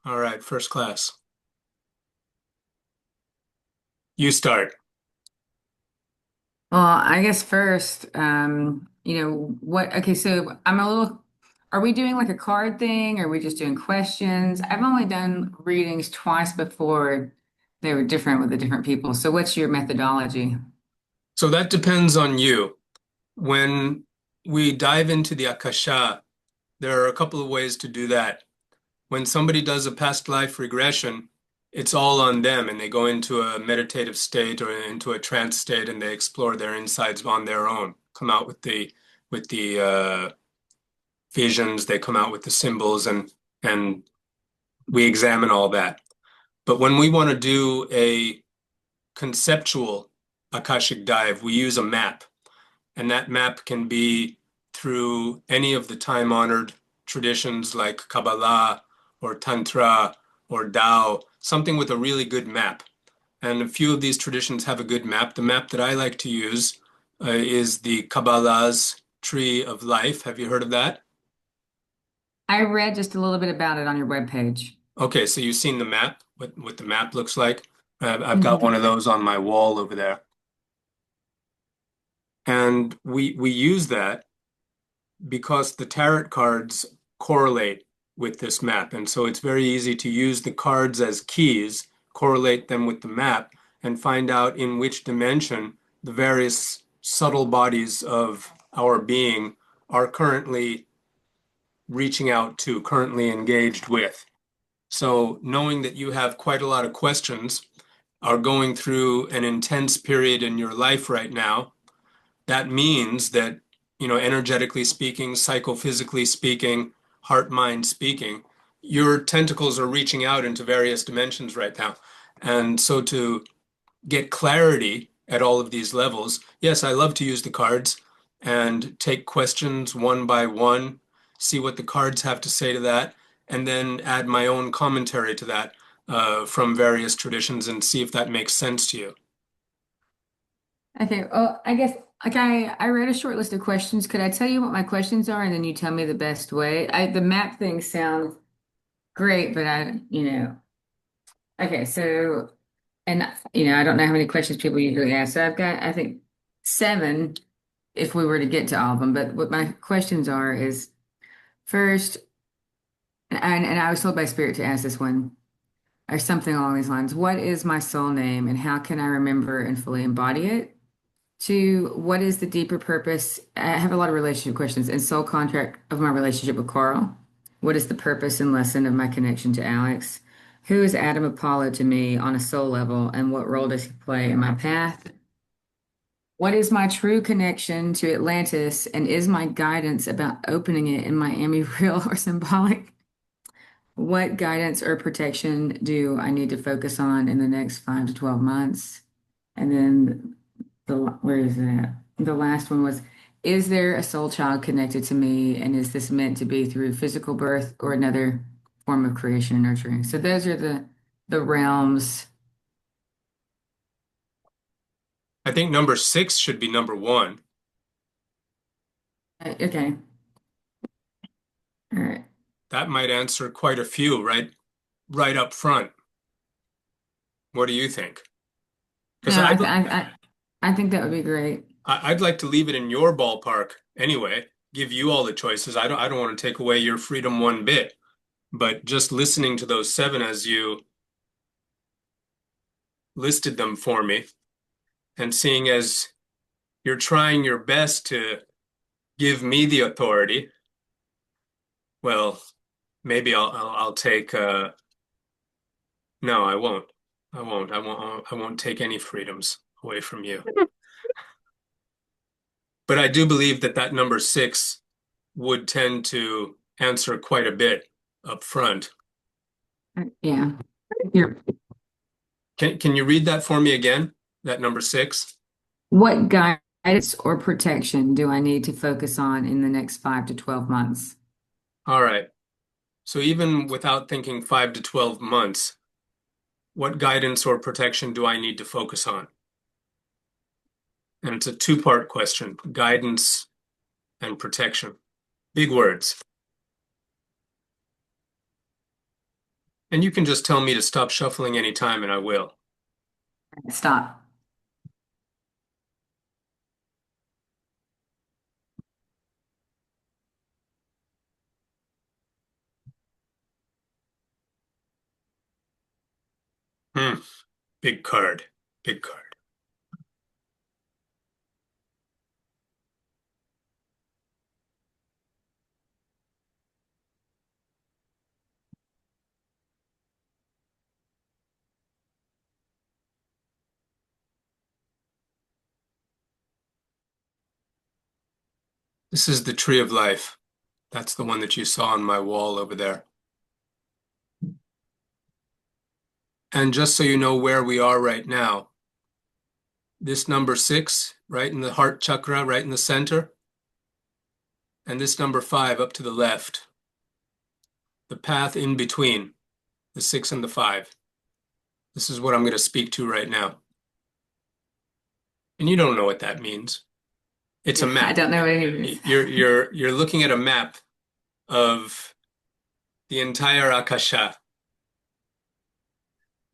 All right, first class. You start. Well, I guess first, okay, so are we doing like a card thing? Or are we just doing questions? I've only done readings twice before. They were different with the different people. So what's your methodology? So that depends on you. When we dive into the Akasha, there are a couple of ways to do that. When somebody does a past life regression, it's all on them and they go into a meditative state or into a trance state and they explore their insides on their own, come out with the visions, they come out with the symbols and we examine all that. But when we want to do a conceptual Akashic dive, we use a map. And that map can be through any of the time-honored traditions like Kabbalah or Tantra or Tao, something with a really good map. And a few of these traditions have a good map. The map that I like to use is the Kabbalah's Tree of Life. Have you heard of that? I read just a little bit about it on your webpage. Okay, so you've seen the map, what the map looks like. I've got Hmm. one of those on my wall over there. And we use that because the tarot cards correlate with this map. And so it's very easy to use the cards as keys, correlate them with the map, and find out in which dimension the various subtle bodies of our being are currently reaching out to, currently engaged with. So knowing that you have quite a lot of questions, are going through an intense period in your life right now, that means that, energetically speaking, psychophysically speaking, heart mind speaking, your tentacles are reaching out into various dimensions right now. And so to get clarity at all of these levels, yes, I love to use the cards and take questions one by one, see what the cards have to say to that, and then add my own commentary to that from various traditions and see if that makes sense to you. Okay, well, I guess like I read a short list of questions. Could I tell you what my questions are and then you tell me the best way? The map thing sounds great, but okay, so and I don't know how many questions people usually ask. So I've got, I think, seven if we were to get to all of them. But what my questions are is first, and I was told by Spirit to ask this one or something along these lines. What is my soul name and how can I remember and fully embody it? Two, what is the deeper purpose? I have a lot of relationship questions and soul contract of my relationship with Carl. What is the purpose and lesson of my connection to Alex? Who is Adam Apollo to me on a soul level, and what role does he play in my path? What is my true connection to Atlantis, and is my guidance about opening it in Miami real or symbolic? What guidance or protection do I need to focus on in the next 5 to 12 months? And then where is that? The last one was, is there a soul child connected to me, and is this meant to be through physical birth or another form of creation and nurturing? So those are the realms. I think number six should be number one. Okay. All right. That might answer quite a few right up front. What do you think? Because No, I think that would be great. I'd like to leave it in your ballpark anyway, give you all the choices. I don't want to take away your freedom one bit, but just listening to those seven as you listed them for me and seeing as you're trying your best to give me the authority, well, maybe I'll take no, I won't. I won't take any freedoms away from you. But I do believe that that number six would tend to answer quite a bit up front. Yeah. You're, Can you read that for me again? That number six? what guidance or protection do I need to focus on in the next 5 to 12 months? All right. So even without thinking 5 to 12 months, what guidance or protection do I need to focus on? And it's a two-part question, guidance and protection. Big words. And you can just tell me to stop shuffling anytime and I will. Stop. Hmm. Big card. Big card. This is the Tree of Life. That's the one that you saw on my wall over there. And just so you know where we are right now, this number 6, right in the heart chakra, right in the center, and this number 5 up to the left, the path in between the 6 and the 5. This is what I'm going to speak to right now. And you don't know what that means. It's a I map. don't know what it is. You're looking at a map of the entire Akasha.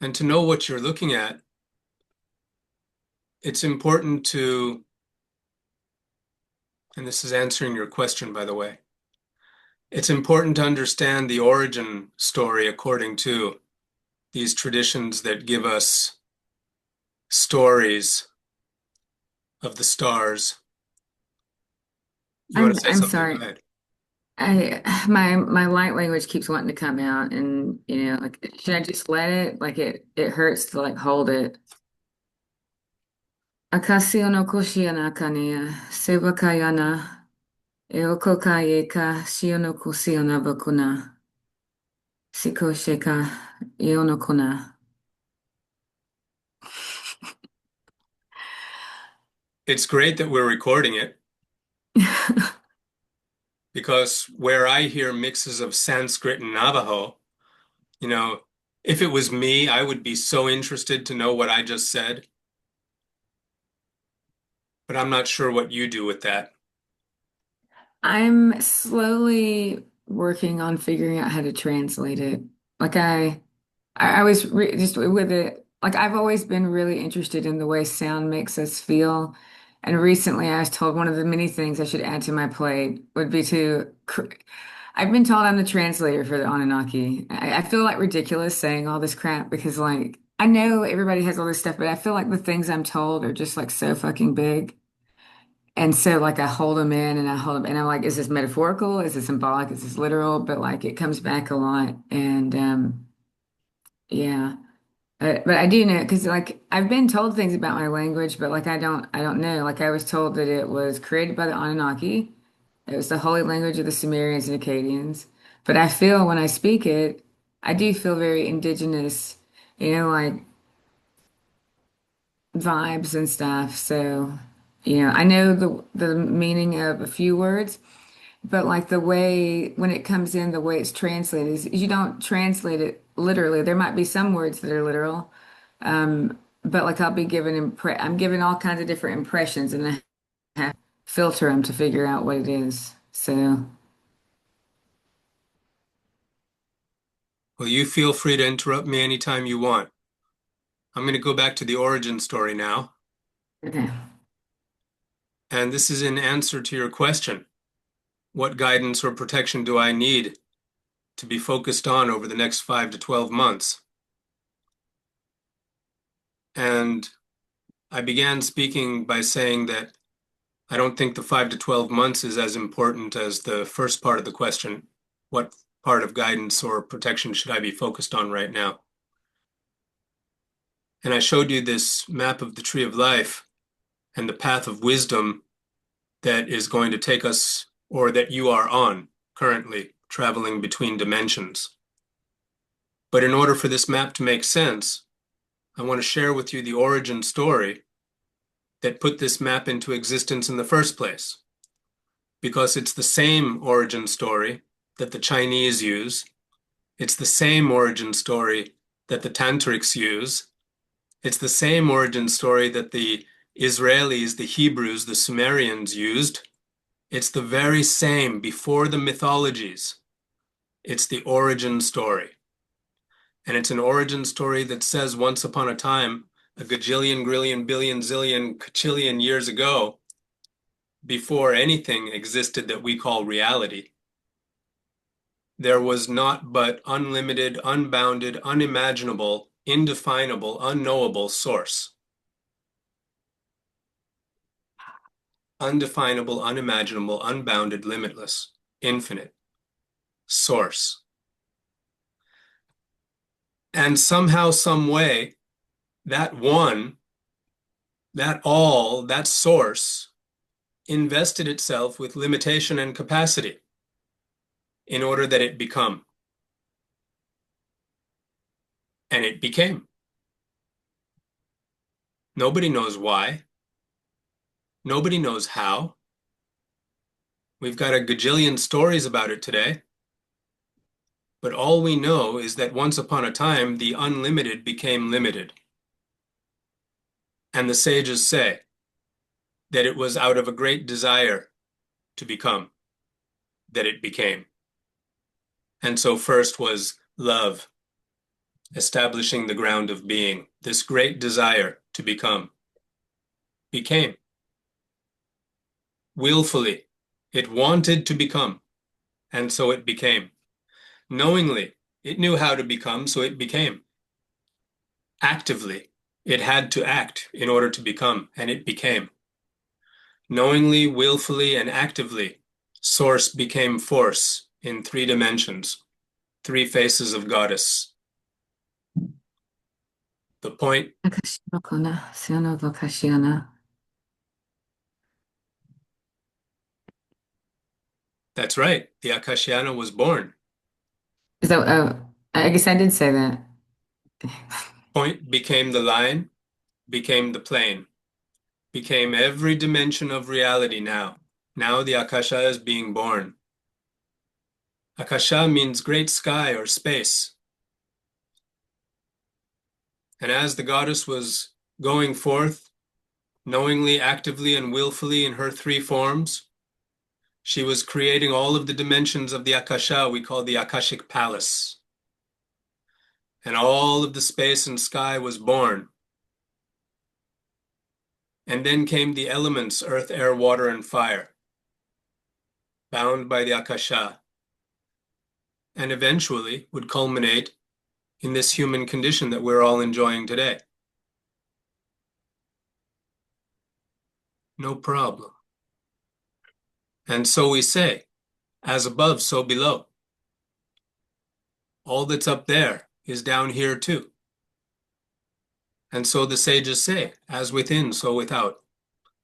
And to know what you're looking at, it's important to, and this is answering your question, by the way, it's important to understand the origin story according to these traditions that give us stories of the stars. You want to say I'm something? Go sorry. ahead. My light language keeps wanting to come out, and like, should I just let it? Like it hurts to like hold it. Akasio no koshiana kania, sevakayana, eokokayeka, shio no kosiona bakuna, sikosheka, ionokuna. It's great that we're recording it because where I hear mixes of Sanskrit and Navajo, you know, if it was me, I would be so interested to know what I just said, but I'm not sure what you do with that. I'm slowly working on figuring out how to translate it. Like I was just with it. Like I've always been really interested in the way sound makes us feel. And recently I was told one of the many things I should add to my plate would be I've been told I'm the translator for the Anunnaki. I feel like ridiculous saying all this crap because like I know everybody has all this stuff, but I feel like the things I'm told are just like so fucking big. And so like I hold them in and I hold them and I'm like, is this metaphorical? Is this symbolic? Is this literal? But like it comes back a lot. And yeah. But I do know because like I've been told things about my language, but like I don't know. Like I was told that it was created by the Anunnaki. It was the holy language of the Sumerians and Akkadians. But I feel when I speak it, I do feel very indigenous, like vibes and stuff. So, I know the meaning of a few words, but like the way when it comes in, the way it's translated is you don't translate it literally. There might be some words that are literal. But like I'm given all kinds of different impressions and I have to filter them to figure out what it is. So Well, you feel free to interrupt me anytime you want. I'm going to go back to the origin story now. okay. And this is in answer to your question. What guidance or protection do I need to be focused on over the next 5 to 12 months? And I began speaking by saying that I don't think the 5 to 12 months is as important as the first part of the question. What part of guidance or protection should I be focused on right now? And I showed you this map of the Tree of Life and the path of wisdom that is going to take us, or that you are on currently, traveling between dimensions. But in order for this map to make sense, I want to share with you the origin story that put this map into existence in the first place, because it's the same origin story that the Chinese use. It's the same origin story that the Tantrics use. It's the same origin story that the Israelis, the Hebrews, the Sumerians used. It's the very same before the mythologies. It's the origin story. And it's an origin story that says once upon a time, a gajillion, grillion, billion, zillion, cachillion years ago, before anything existed that we call reality, there was naught but unlimited, unbounded, unimaginable, indefinable, unknowable source. Undefinable, unimaginable, unbounded, limitless, infinite source. And somehow, some way, that one, that all, that source invested itself with limitation and capacity in order that it become. And it became. Nobody knows why. Nobody knows how. We've got a gajillion stories about it today. But all we know is that once upon a time, the unlimited became limited. And the sages say that it was out of a great desire to become that it became. And so first was love, establishing the ground of being. This great desire to become became. Willfully, it wanted to become, and so it became. Knowingly, it knew how to become, so it became. Actively, it had to act in order to become, and it became. Knowingly, willfully, and actively, source became force in 3 dimensions, 3 faces of goddess. The point, that's right, the Akashiana was born. So, I guess I did say that. Point became the line, became the plane, became every dimension of reality now. Now the Akasha is being born. Akasha means great sky or space. And as the goddess was going forth, knowingly, actively, and willfully in her 3 forms, she was creating all of the dimensions of the Akasha we call the Akashic Palace. And all of the space and sky was born. And then came the elements, earth, air, water, and fire, bound by the Akasha, and eventually would culminate in this human condition that we're all enjoying today. No problem. And so we say, as above, so below. All that's up there is down here too. And so the sages say, as within, so without.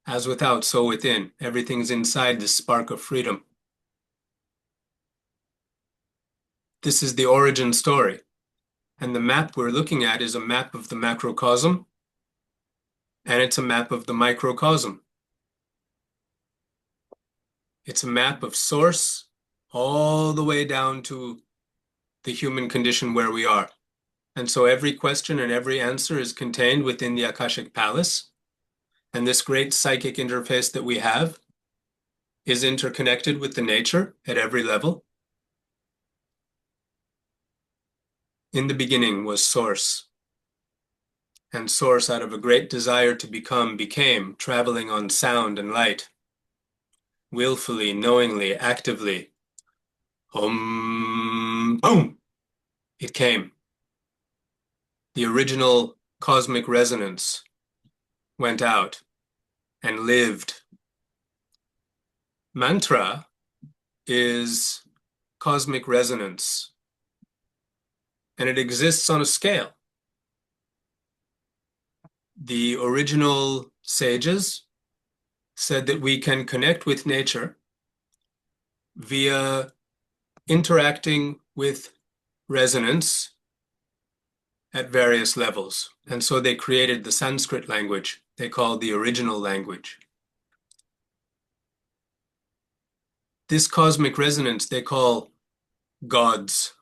As without, so within. Everything's inside this spark of freedom. This is the origin story. And the map we're looking at is a map of the macrocosm, and it's a map of the microcosm. It's a map of source all the way down to the human condition where we are. And so every question and every answer is contained within the Akashic Palace. And this great psychic interface that we have is interconnected with the nature at every level. In the beginning was Source. And Source, out of a great desire to become, became, traveling on sound and light. Willfully, knowingly, actively. Boom! It came. The original cosmic resonance went out and lived. Mantra is cosmic resonance, and it exists on a scale. The original sages said that we can connect with nature via interacting with resonance at various levels. And so they created the Sanskrit language they call the original language. This cosmic resonance they call gods,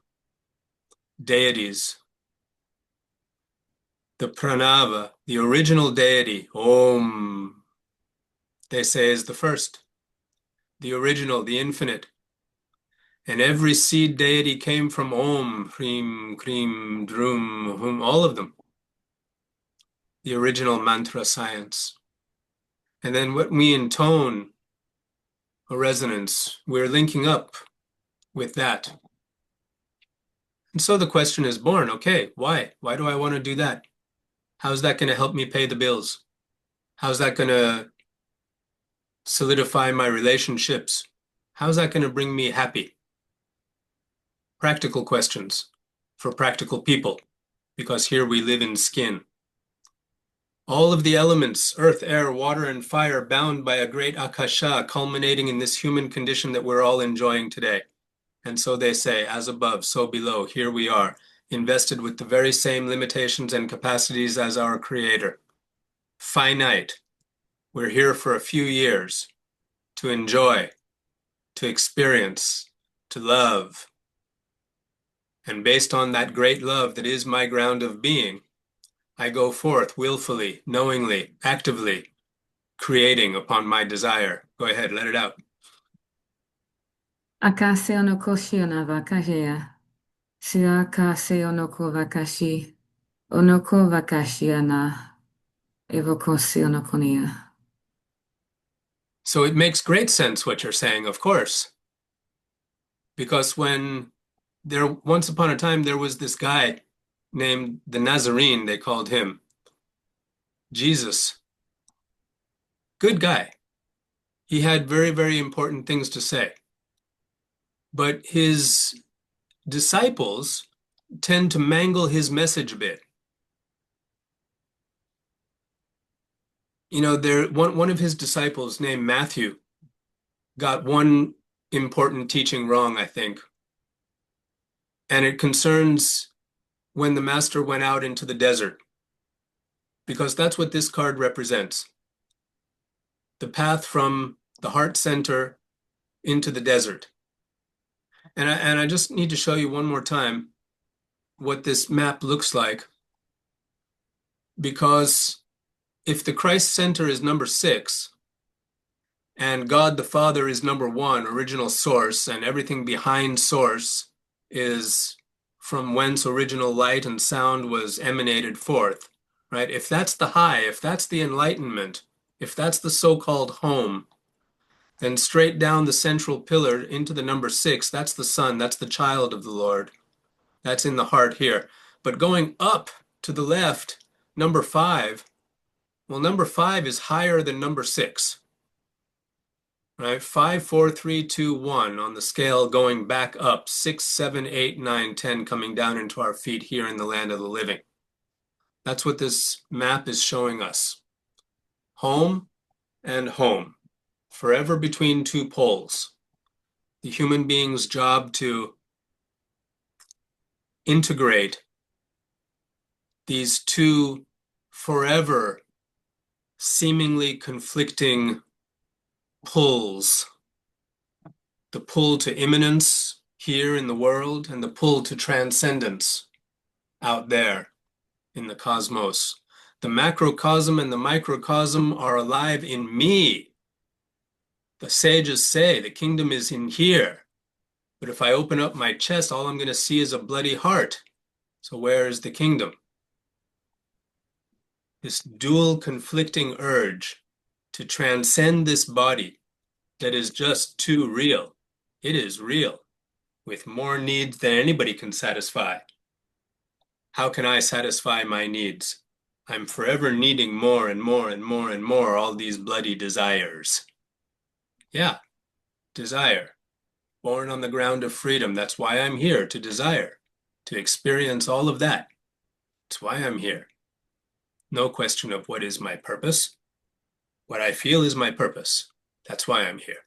deities. The pranava, the original deity, Om, they say is the first, the original, the infinite. And every seed deity came from Om, Hrim, Krim, Drum, Hum, all of them. The original mantra science. And then when we intone a resonance, we're linking up with that. And so the question is born, okay, why? Why do I want to do that? How's that going to help me pay the bills? How's that going to solidify my relationships? How's that going to bring me happy? Practical questions for practical people, because here we live in skin. All of the elements, earth, air, water, and fire, bound by a great akasha, culminating in this human condition that we're all enjoying today. And so they say, as above, so below, here we are, invested with the very same limitations and capacities as our Creator. Finite. We're here for a few years to enjoy, to experience, to love. And based on that great love that is my ground of being, I go forth willfully, knowingly, actively, creating upon my desire. Go ahead, let it out. Akase onokoshi onavakashia. Siakase onoko vakashi. Onoko vakashiana. Evokosi onokonia. So it makes great sense what you're saying, of course. Because once upon a time, there was this guy named the Nazarene, they called him Jesus. Good guy. He had very, very important things to say. But his disciples tend to mangle his message a bit. You know, one of his disciples named Matthew got one important teaching wrong, I think. And it concerns when the master went out into the desert, because that's what this card represents. The path from the heart center into the desert. And I just need to show you one more time what this map looks like, because if the Christ center is number 6 and God the Father is number 1, original source, and everything behind source is from whence original light and sound was emanated forth, right? If that's the high, if that's the enlightenment, if that's the so-called home, then straight down the central pillar into the number 6, that's the Son, that's the child of the Lord. That's in the heart here. But going up to the left, number 5, well, number 5 is higher than number 6, right? 5, 4, 3, 2, 1 on the scale going back up, 6, 7, 8, 9, 10 coming down into our feet here in the land of the living. That's what this map is showing us. Home and home, forever between two poles. The human being's job to integrate these two forever seemingly conflicting pulls, the pull to immanence here in the world and the pull to transcendence out there in the cosmos. The macrocosm and the microcosm are alive in me. The sages say the kingdom is in here. But if I open up my chest, all I'm going to see is a bloody heart. So where is the kingdom? This dual conflicting urge to transcend this body that is just too real. It is real, with more needs than anybody can satisfy. How can I satisfy my needs? I'm forever needing more and more and more and more, all these bloody desires. Yeah, desire. Born on the ground of freedom. That's why I'm here, to desire, to experience all of that. That's why I'm here. No question of what is my purpose. What I feel is my purpose. That's why I'm here.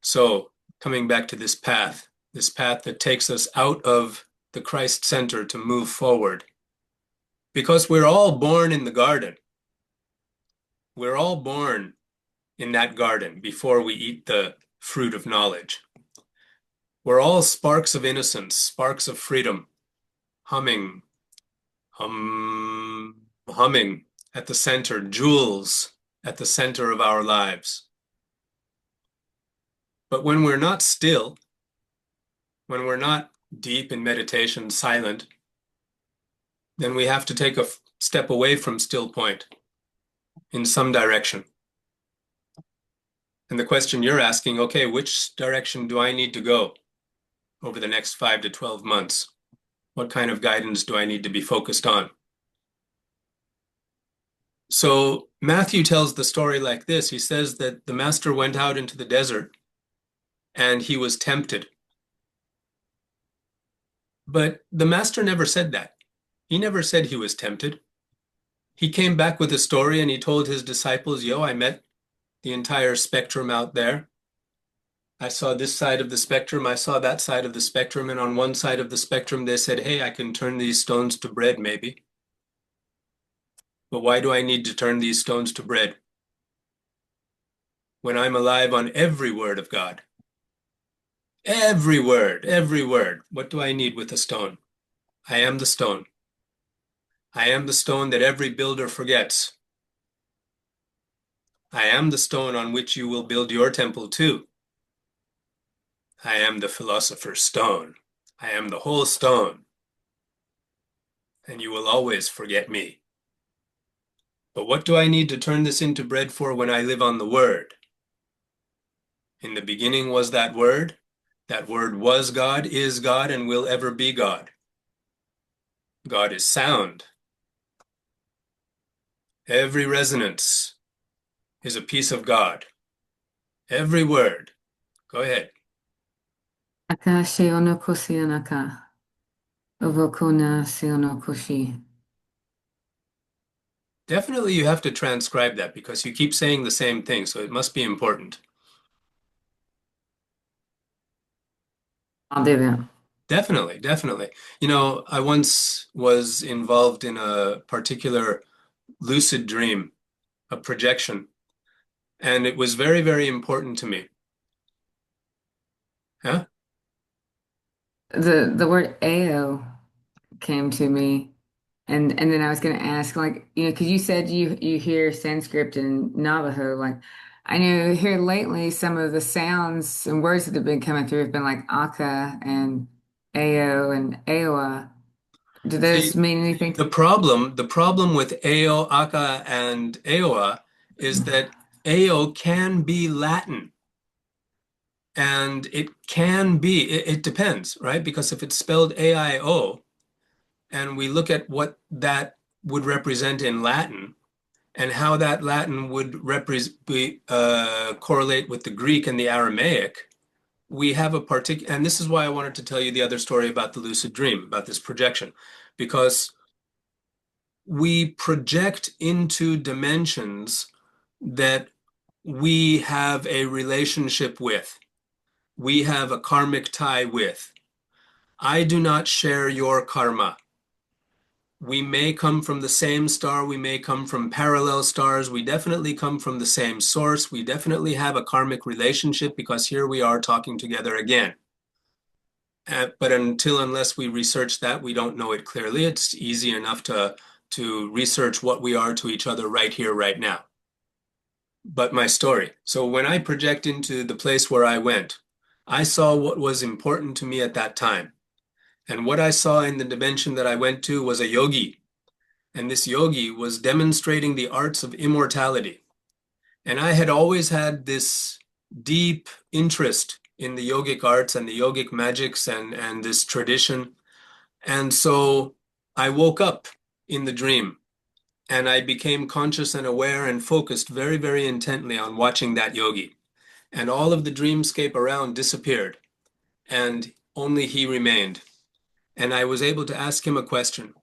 So, coming back to this path that takes us out of the Christ center to move forward. Because we're all born in the garden. We're all born in that garden before we eat the fruit of knowledge. We're all sparks of innocence, sparks of freedom, humming, humming at the center, jewels at the center of our lives. But when we're not still, when we're not deep in meditation, silent, then we have to take a step away from still point in some direction. And the question you're asking, okay, which direction do I need to go over the next 5 to 12 months? What kind of guidance do I need to be focused on? So Matthew tells the story like this. He says that the master went out into the desert and he was tempted. But the master never said that. He never said he was tempted. He came back with a story and he told his disciples, yo, I met the entire spectrum out there. I saw this side of the spectrum, I saw that side of the spectrum, and on one side of the spectrum, they said, hey, I can turn these stones to bread, maybe. But why do I need to turn these stones to bread when I'm alive on every word of God? Every word, every word. What do I need with a stone? I am the stone. I am the stone that every builder forgets. I am the stone on which you will build your temple too. I am the philosopher's stone. I am the whole stone. And you will always forget me. But what do I need to turn this into bread for when I live on the Word? In the beginning was that Word. That Word was God, is God, and will ever be God. God is sound. Every resonance is a piece of God. Every word. Go ahead. Akashi onokoshi anaka. Ovokona si onokoshi. Definitely you have to transcribe that because you keep saying the same thing, so it must be important. I'll do that. Definitely, definitely. You know, I once was involved in a particular lucid dream, a projection, and it was very, very important to me. Huh? The word AO came to me, and then I was going to ask, like, because you said you hear Sanskrit and Navajo. Like, I know here lately some of the sounds and words that have been coming through have been like Aka and Ao and Aoa. Do those See, mean anything? the problem with Ao, Aka, and Aoa is that Ao can be Latin. And it can be, it depends, right? Because if it's spelled AIO, and we look at what that would represent in Latin and how that Latin would correlate with the Greek and the Aramaic, we have a particular, and this is why I wanted to tell you the other story about the lucid dream, about this projection, because we project into dimensions that we have a relationship with, we have a karmic tie with. I do not share your karma. We may come from the same star, we may come from parallel stars, we definitely come from the same source, we definitely have a karmic relationship because here we are talking together again. But unless we research that, we don't know it clearly. It's easy enough to research what we are to each other right here, right now. But my story. So when I project into the place where I went, I saw what was important to me at that time. And what I saw in the dimension that I went to was a yogi. And this yogi was demonstrating the arts of immortality. And I had always had this deep interest in the yogic arts and the yogic magics and this tradition. And so I woke up in the dream and I became conscious and aware and focused very, very intently on watching that yogi. And all of the dreamscape around disappeared and only he remained. And I was able to ask him a question.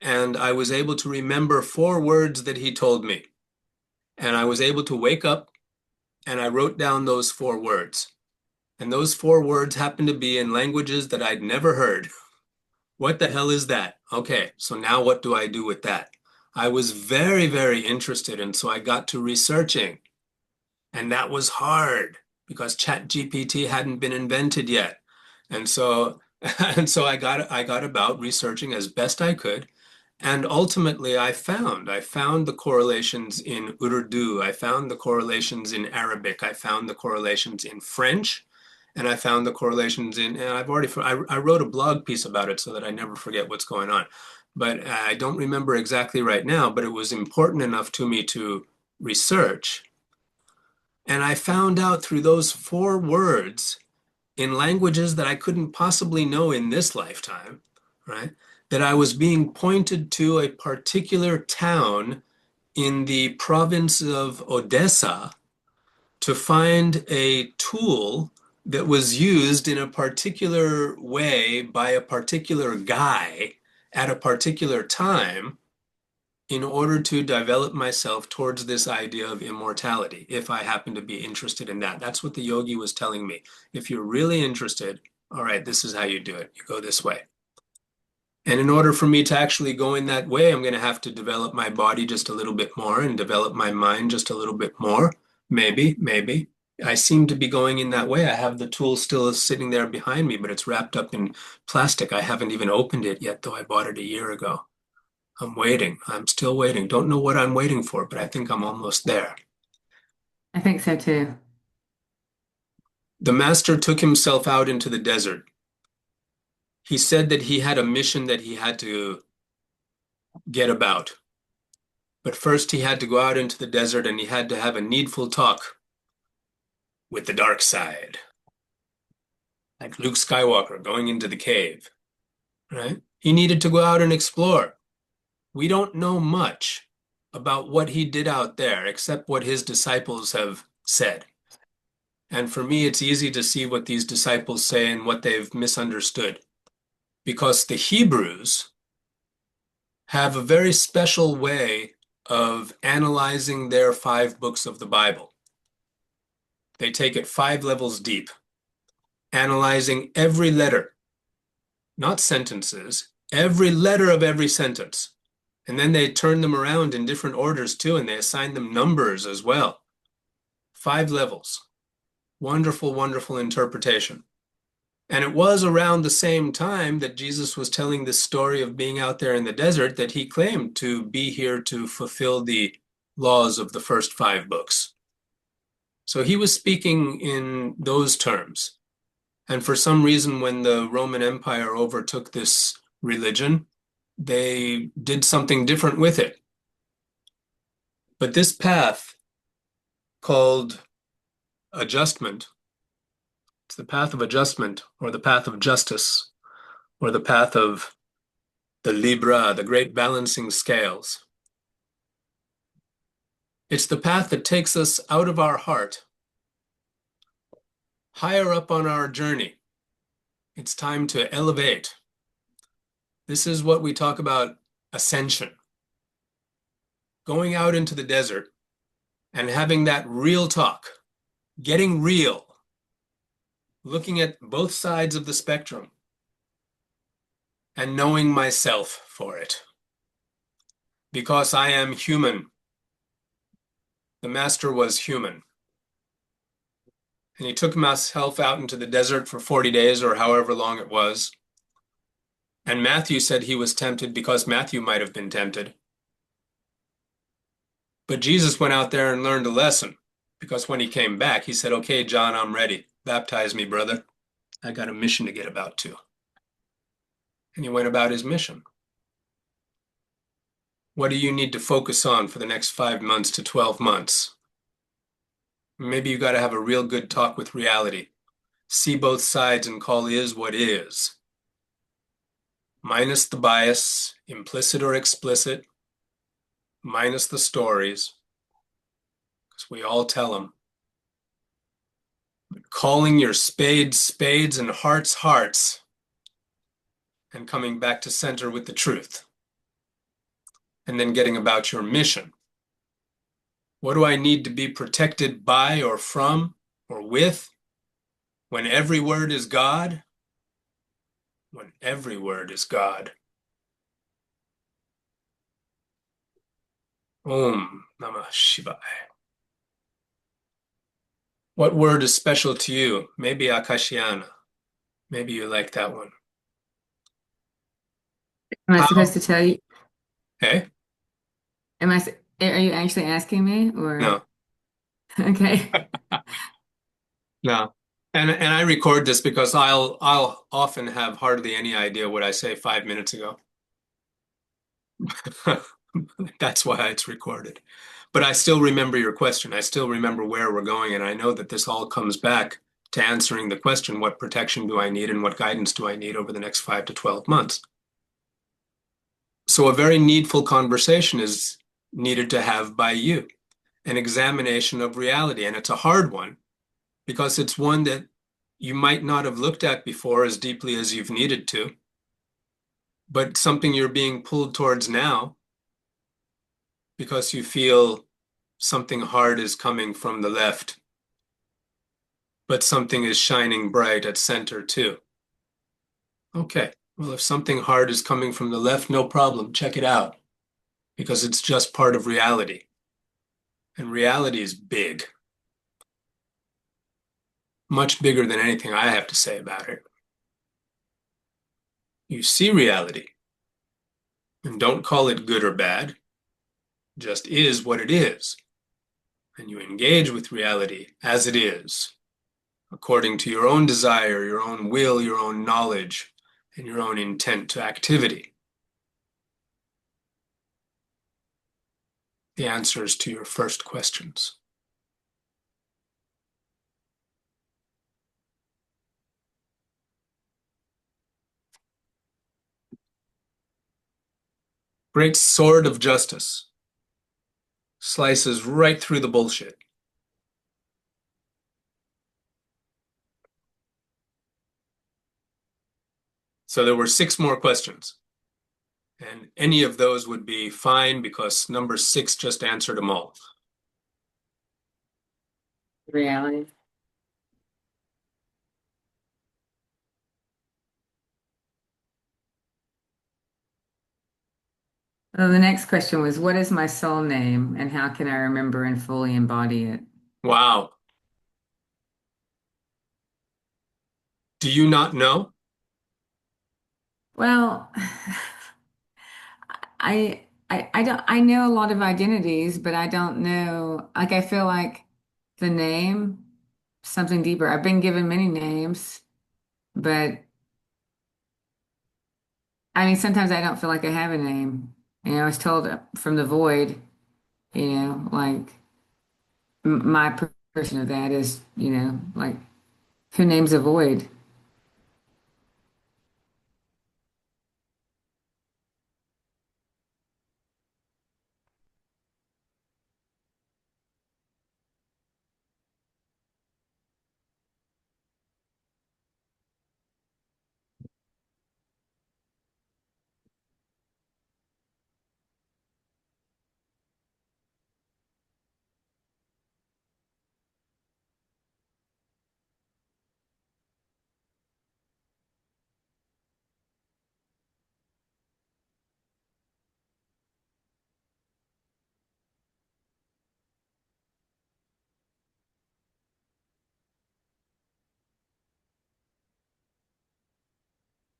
And I was able to remember 4 words that he told me. And I was able to wake up and I wrote down those 4 words. And those 4 words happened to be in languages that I'd never heard. What the hell is that? Okay, so now what do I do with that? I was very, very interested, and so I got to researching. And that was hard because ChatGPT hadn't been invented yet. And so and so I got about researching as best I could. And ultimately, I found the correlations in Urdu. I found the correlations in Arabic. I found the correlations in French, and I found the correlations in. And I wrote a blog piece about it so that I never forget what's going on. But I don't remember exactly right now. But it was important enough to me to research, and I found out through those four words in languages that I couldn't possibly know in this lifetime, right? That I was being pointed to a particular town in the province of Odessa to find a tool that was used in a particular way by a particular guy at a particular time in order to develop myself towards this idea of immortality, if I happen to be interested in that. That's what the yogi was telling me. If you're really interested, all right, this is how you do it. You go this way. And in order for me to actually go in that way, I'm going to have to develop my body just a little bit more and develop my mind just a little bit more. Maybe, maybe. I seem to be going in that way. I have the tool still sitting there behind me, but it's wrapped up in plastic. I haven't even opened it yet, though I bought it a year ago. I'm waiting. I'm still waiting. Don't know what I'm waiting for, but I think I'm almost there. I think so too. The master took himself out into the desert. He said that he had a mission that he had to get about. But first, he had to go out into the desert and he had to have a needful talk with the dark side, like Luke Skywalker going into the cave, right? He needed to go out and explore. We don't know much about what he did out there except what his disciples have said. And for me, it's easy to see what these disciples say and what they've misunderstood because the Hebrews have a very special way of analyzing their five books of the Bible. They take it five levels deep, analyzing every letter, not sentences, every letter of every sentence. And then they turn them around in different orders too, and they assign them numbers as well. Five levels. Wonderful, wonderful interpretation. And it was around the same time that Jesus was telling this story of being out there in the desert that he claimed to be here to fulfill the laws of the first five books. So he was speaking in those terms. And for some reason, when the Roman Empire overtook this religion, they did something different with it. But this path called adjustment, it's the path of adjustment or the path of justice or the path of the Libra, the great balancing scales. It's the path that takes us out of our heart, higher up on our journey. It's time to elevate. This is what we talk about ascension. Going out into the desert and having that real talk, getting real, looking at both sides of the spectrum and knowing myself for it. Because I am human. The master was human. And he took himself out into the desert for 40 days or however long it was. And Matthew said he was tempted because Matthew might have been tempted. But Jesus went out there and learned a lesson because when he came back, he said, "Okay, John, I'm ready. Baptize me, brother. I got a mission to get about to." And he went about his mission. What do you need to focus on for the next 5 months to 12 months? Maybe you got to have a real good talk with reality. See both sides and call is what is. Minus the bias, implicit or explicit, minus the stories, because we all tell them. But calling your spades spades and hearts hearts, and coming back to center with the truth. And then getting about your mission. What do I need to be protected by or from or with when every word is God? When every word is God. Om Namah Shivaya. What word is special to you? Maybe Akashiana. Maybe you like that one. Am I How? supposed to tell you? Okay? Am I, are you actually asking me or? No, Okay. no. And I record this because I'll often have hardly any idea what I say 5 minutes ago. That's why it's recorded. But I still remember your question. I still remember where we're going, and I know that this all comes back to answering the question, what protection do I need and what guidance do I need over the next 5 to 12 months? So a very needful conversation is needed to have by you, an examination of reality. And it's a hard one because it's one that you might not have looked at before as deeply as you've needed to, but something you're being pulled towards now because you feel something hard is coming from the left, but something is shining bright at center too. Okay, well, if something hard is coming from the left, no problem. Check it out because it's just part of reality. And reality is big, much bigger than anything I have to say about it. You see reality and don't call it good or bad, just is what it is. And you engage with reality as it is, according to your own desire, your own will, your own knowledge, and your own intent to activity. The answers to your first questions. Great sword of justice slices right through the bullshit. So there were 6 more questions, and any of those would be fine because number 6 just answered them all. Reality. Well, the next question was, what is my soul name and how can I remember and fully embody it? Wow. Do you not know? Well, I don't I know a lot of identities, but I don't know like I feel like the name something deeper. I've been given many names, but I mean sometimes I don't feel like I have a name. I was told from the void, like my version of that is, like who names a void?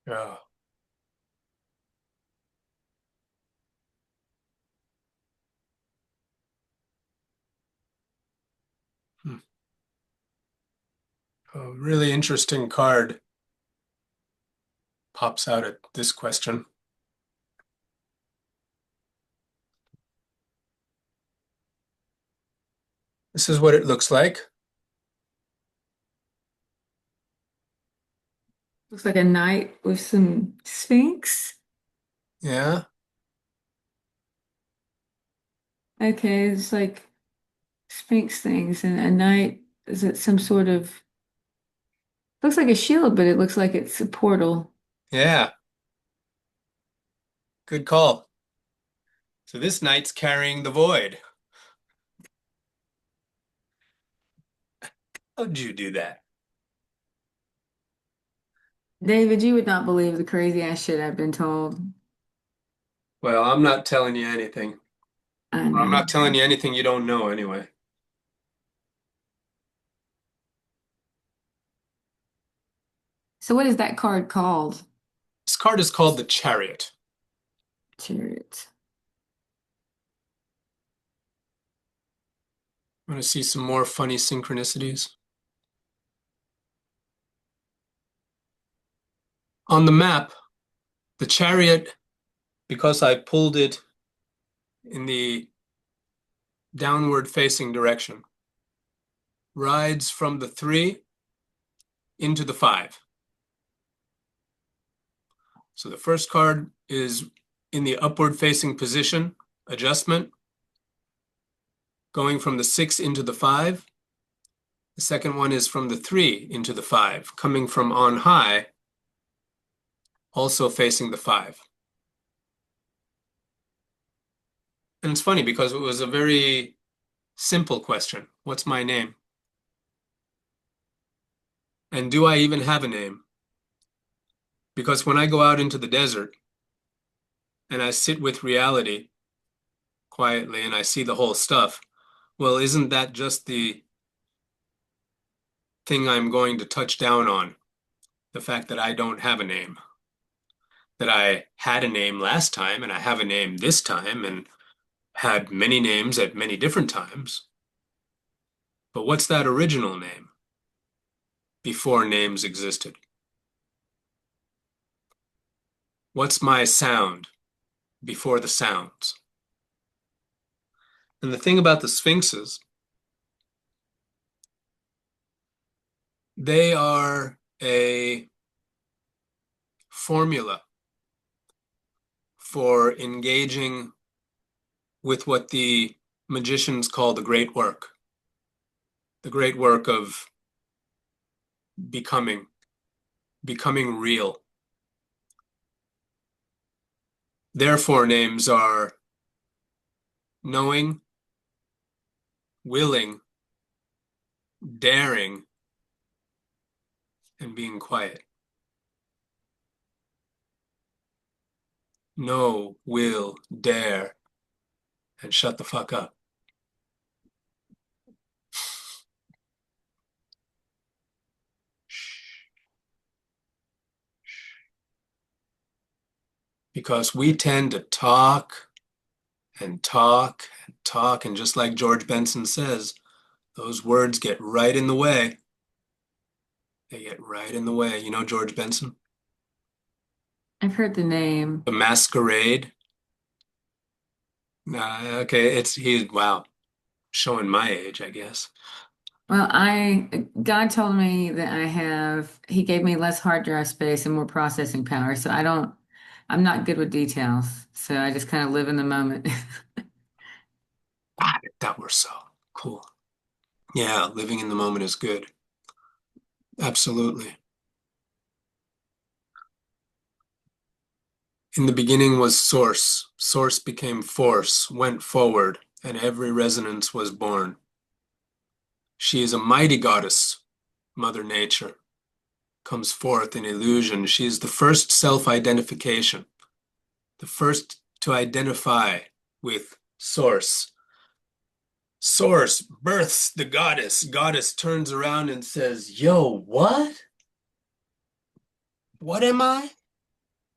Yeah. Hmm. A really interesting card pops out at this question. This is what it looks like. Looks like a knight with some sphinx. Yeah. Okay, it's like sphinx things and a knight. Is it some sort of looks like a shield, but it looks like it's a portal. Yeah. Good call. So this knight's carrying the void. How'd you do that? David, you would not believe the crazy ass shit I've been told. Well, I'm not telling you anything. I I'm know. not telling you anything you don't know anyway. So what is that card called? This card is called the Chariot. Chariot. I want to see some more funny synchronicities. On the map, the chariot, because I pulled it in the downward facing direction, rides from the 3 into the 5. So the first card is in the upward facing position, adjustment, going from the 6 into the 5. The second one is from the 3 into the 5, coming from on high, also facing the 5. And it's funny because it was a very simple question. What's my name? And do I even have a name? Because when I go out into the desert and I sit with reality quietly and I see the whole stuff, well, isn't that just the thing I'm going to touch down on? The fact that I don't have a name, that I had a name last time and I have a name this time and had many names at many different times. But what's that original name before names existed? What's my sound before the sounds? And the thing about the sphinxes, they are a formula for engaging with what the magicians call the great work of becoming, becoming real. Their four names are knowing, willing, daring, and being quiet. Know, will, dare, and shut the fuck up. Because we tend to talk and talk and talk, and just like George Benson says, those words get right in the way. They get right in the way. You know George Benson? I've heard the name. The Masquerade. Okay, wow, showing my age, I guess. Well, God told me that He gave me less hard drive space and more processing power. So I'm not good with details. So I just kind of live in the moment. God, that were so cool. Yeah, living in the moment is good. Absolutely. In the beginning was source. Source became force, went forward, and every resonance was born. She is a mighty goddess, Mother Nature, comes forth in illusion. She is the first self-identification, the first to identify with Source. Source births the goddess. Goddess turns around and says, Yo, what? What am I?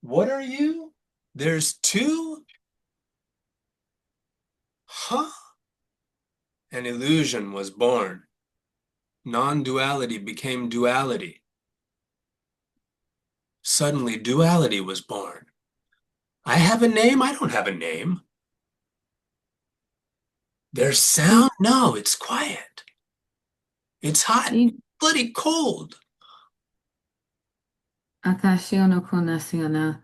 What are you? There's two? Huh? An illusion was born. Non-duality became duality. Suddenly, duality was born. I have a name? I don't have a name. There's sound? No, it's quiet. It's hot. You, Bloody cold. Akashio no Konasio no.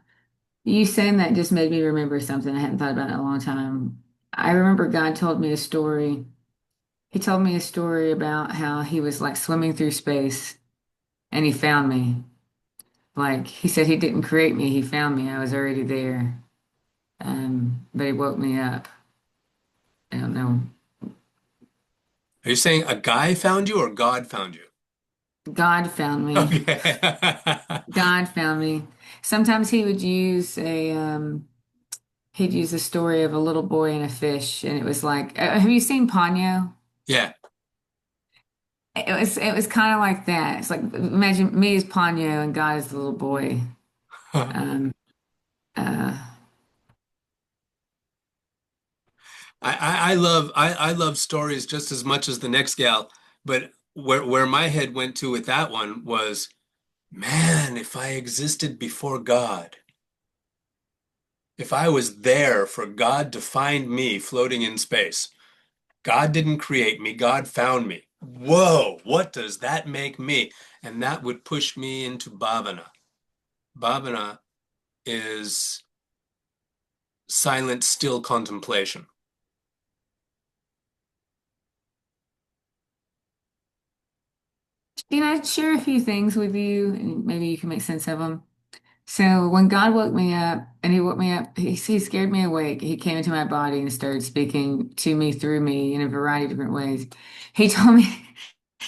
You saying that just made me remember something I hadn't thought about in a long time. I remember God told me a story. He told me a story about how he was like swimming through space and he found me. Like he said he didn't create me, he found me. I was already there. But he woke me up. I don't know. Are you saying a guy found you or God found you? God found me. Okay. God found me. Sometimes he'd use a story of a little boy and a fish, and it was like, have you seen Ponyo? Yeah. It was kind of like that. It's like imagine me as Ponyo and God as the little boy. Um, uh, I love stories just as much as the next gal, but where my head went to with that one was, man, if I existed before God, if I was there for God to find me floating in space, God didn't create me, God found me. Whoa, what does that make me? And that would push me into bhavana. Bhavana is silent, still contemplation. Can I share a few things with you and maybe you can make sense of them? So when God woke me up and he woke me up, he scared me awake. He came into my body and started speaking to me through me in a variety of different ways. He told me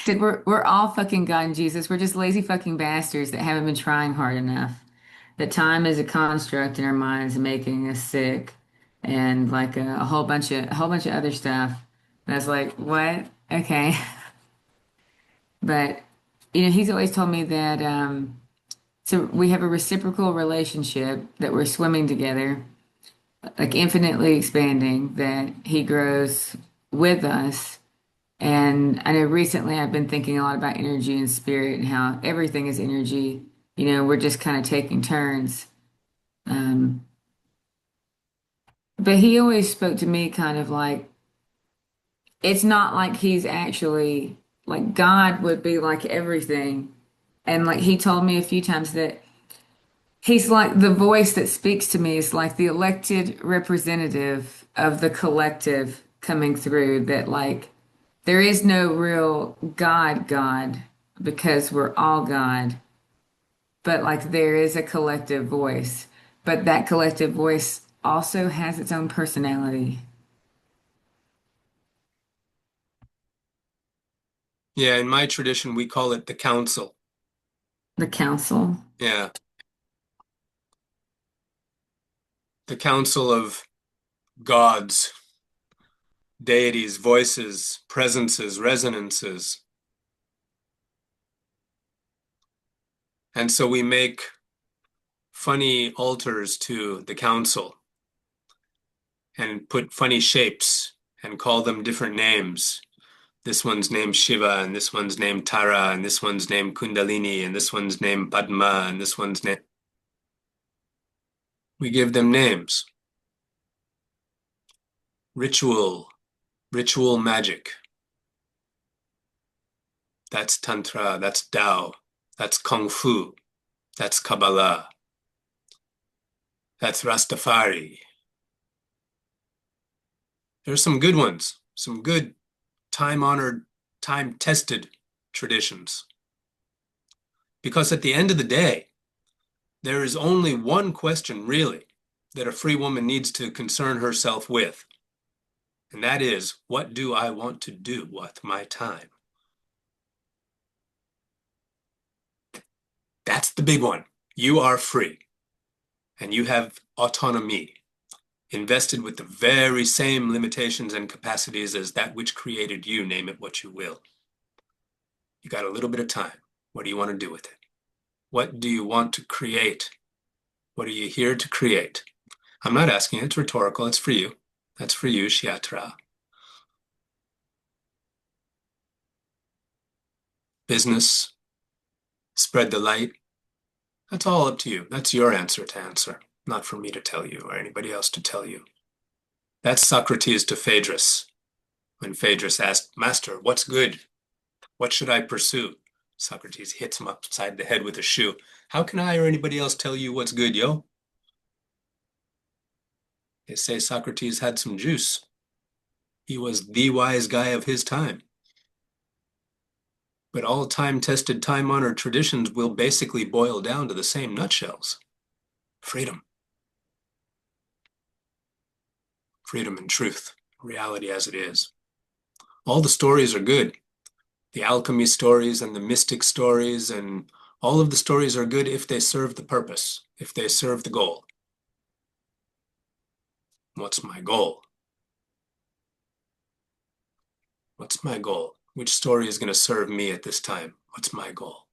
that we're all fucking God and Jesus. We're just lazy fucking bastards that haven't been trying hard enough. That time is a construct in our minds and making us sick and like a whole bunch of other stuff. And I was like, what? Okay. But he's always told me that so we have a reciprocal relationship that we're swimming together, like infinitely expanding, that he grows with us. And I know recently I've been thinking a lot about energy and spirit and how everything is energy. We're just kind of taking turns. Um, but he always spoke to me kind of like it's not like he's actually like God would be like everything. And like he told me a few times that he's like the voice that speaks to me is like the elected representative of the collective coming through, that like there is no real God because we're all God, but like there is a collective voice. But that collective voice also has its own personality. Yeah, in my tradition, we call it the council. The council. Yeah, the council of gods, deities, voices, presences, resonances. And so we make funny altars to the council and put funny shapes and call them different names. This one's named Shiva, and this one's named Tara, and this one's named Kundalini, and this one's named Padma, and this one's named. We give them names. Ritual, ritual magic. That's Tantra, that's Tao, that's Kung Fu, that's Kabbalah, that's Rastafari. There's some good ones, some good time-honored, time-tested traditions. Because at the end of the day, there is only one question, really, that a free woman needs to concern herself with. And that is, what do I want to do with my time? That's the big one. You are free and you have autonomy, invested with the very same limitations and capacities as that which created you, name it what you will. You got a little bit of time. What do you want to do with it? What do you want to create? What are you here to create? I'm not asking, it's rhetorical, it's for you. That's for you, Shiatra. Business, spread the light. That's all up to you. That's your answer to answer, not for me to tell you or anybody else to tell you. That's Socrates to Phaedrus. When Phaedrus asked, Master, what's good? What should I pursue? Socrates hits him upside the head with a shoe. How can I or anybody else tell you what's good, yo? They say Socrates had some juice. He was the wise guy of his time. But all time-tested, time-honored traditions will basically boil down to the same nutshells. Freedom. Freedom and truth. Reality as it is. All the stories are good. The alchemy stories and the mystic stories and all of the stories are good if they serve the purpose, if they serve the goal. What's my goal? What's my goal? Which story is going to serve me at this time? What's my goal?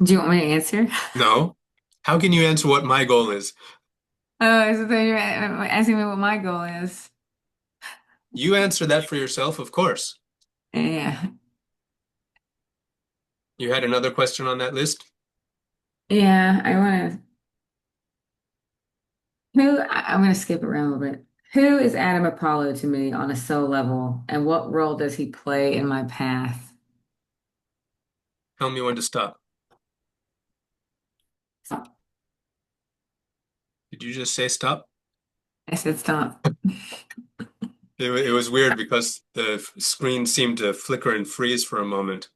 Do you want me to answer? No. How can you answer what my goal is? Oh, so then you're asking me what my goal is. You answer that for yourself, of course. Yeah. You had another question on that list? Yeah, I want to. I'm going to skip around a little bit. Who is Adam Apollo to me on a soul level, and what role does he play in my path? Tell me when to stop. Stop. Did you just say stop? I said stop. It was weird because the screen seemed to flicker and freeze for a moment.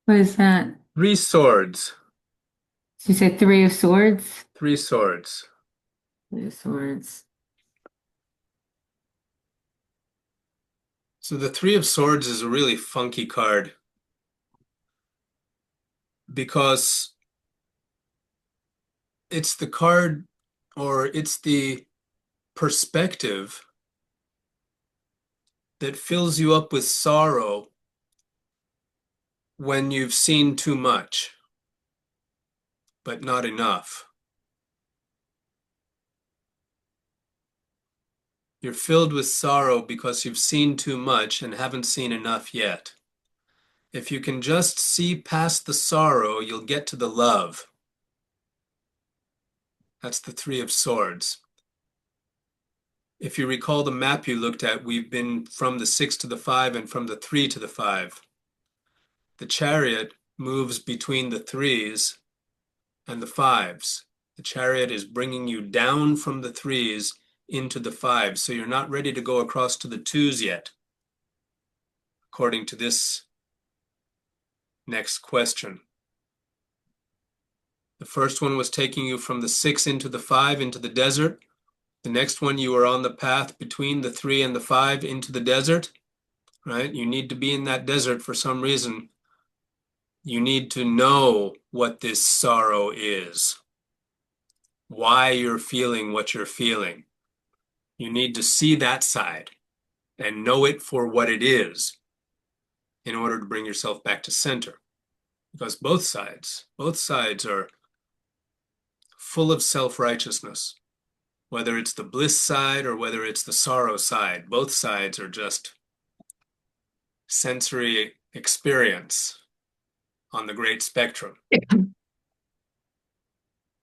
What is that? Three swords. You said Three of Swords? Three swords. Three of Swords. So the Three of Swords is a really funky card because it's the card or it's the perspective that fills you up with sorrow when you've seen too much, but not enough. You're filled with sorrow because you've seen too much and haven't seen enough yet. If you can just see past the sorrow, you'll get to the love. That's the Three of Swords. If you recall the map you looked at, we've been from the 6 to the 5 and from the 3 to the 5. The chariot moves between the 3s and the 5s. The chariot is bringing you down from the 3s into the 5s, so you're not ready to go across to the 2s yet, according to this next question. The first one was taking you from the 6 into the 5 into the desert. The next one, you were on the path between the 3 and the 5 into the desert, right? You need to be in that desert for some reason. You need to know what this sorrow is, why you're feeling what you're feeling. You need to see that side and know it for what it is in order to bring yourself back to center. Because both sides are full of self-righteousness. Whether it's the bliss side or whether it's the sorrow side, both sides are just sensory experience on the great spectrum.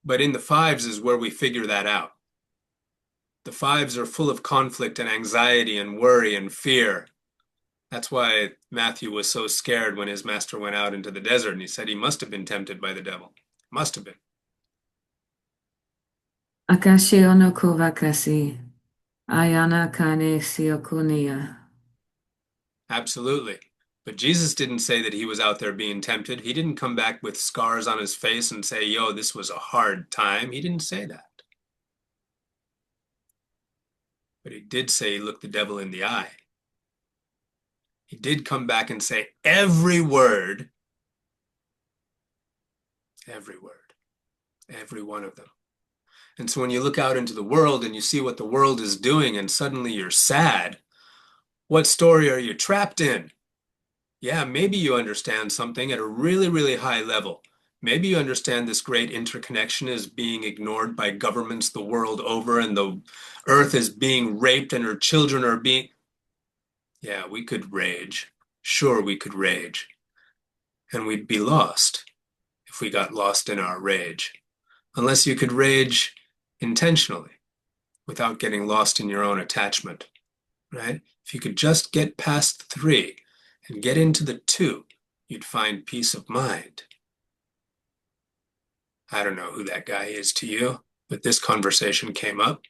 But in the 5s is where we figure that out. The 5s are full of conflict and anxiety and worry and fear. That's why Matthew was so scared when his master went out into the desert and he said he must have been tempted by the devil. Must have been. Akashi onoko wakasi. Ayana kane siokunia. Absolutely. But Jesus didn't say that he was out there being tempted. He didn't come back with scars on his face and say, yo, this was a hard time. He didn't say that. But he did say he looked the devil in the eye. He did come back and say every word, every one of them. And so when you look out into the world and you see what the world is doing and suddenly you're sad, what story are you trapped in? Yeah, maybe you understand something at a really, really high level. Maybe you understand this great interconnection is being ignored by governments the world over and the earth is being raped and her children are being. Yeah, we could rage. Sure, we could rage. And we'd be lost if we got lost in our rage. Unless you could rage intentionally without getting lost in your own attachment, right? If you could just get past 3 and get into the 2, you'd find peace of mind. I don't know who that guy is to you, but this conversation came up.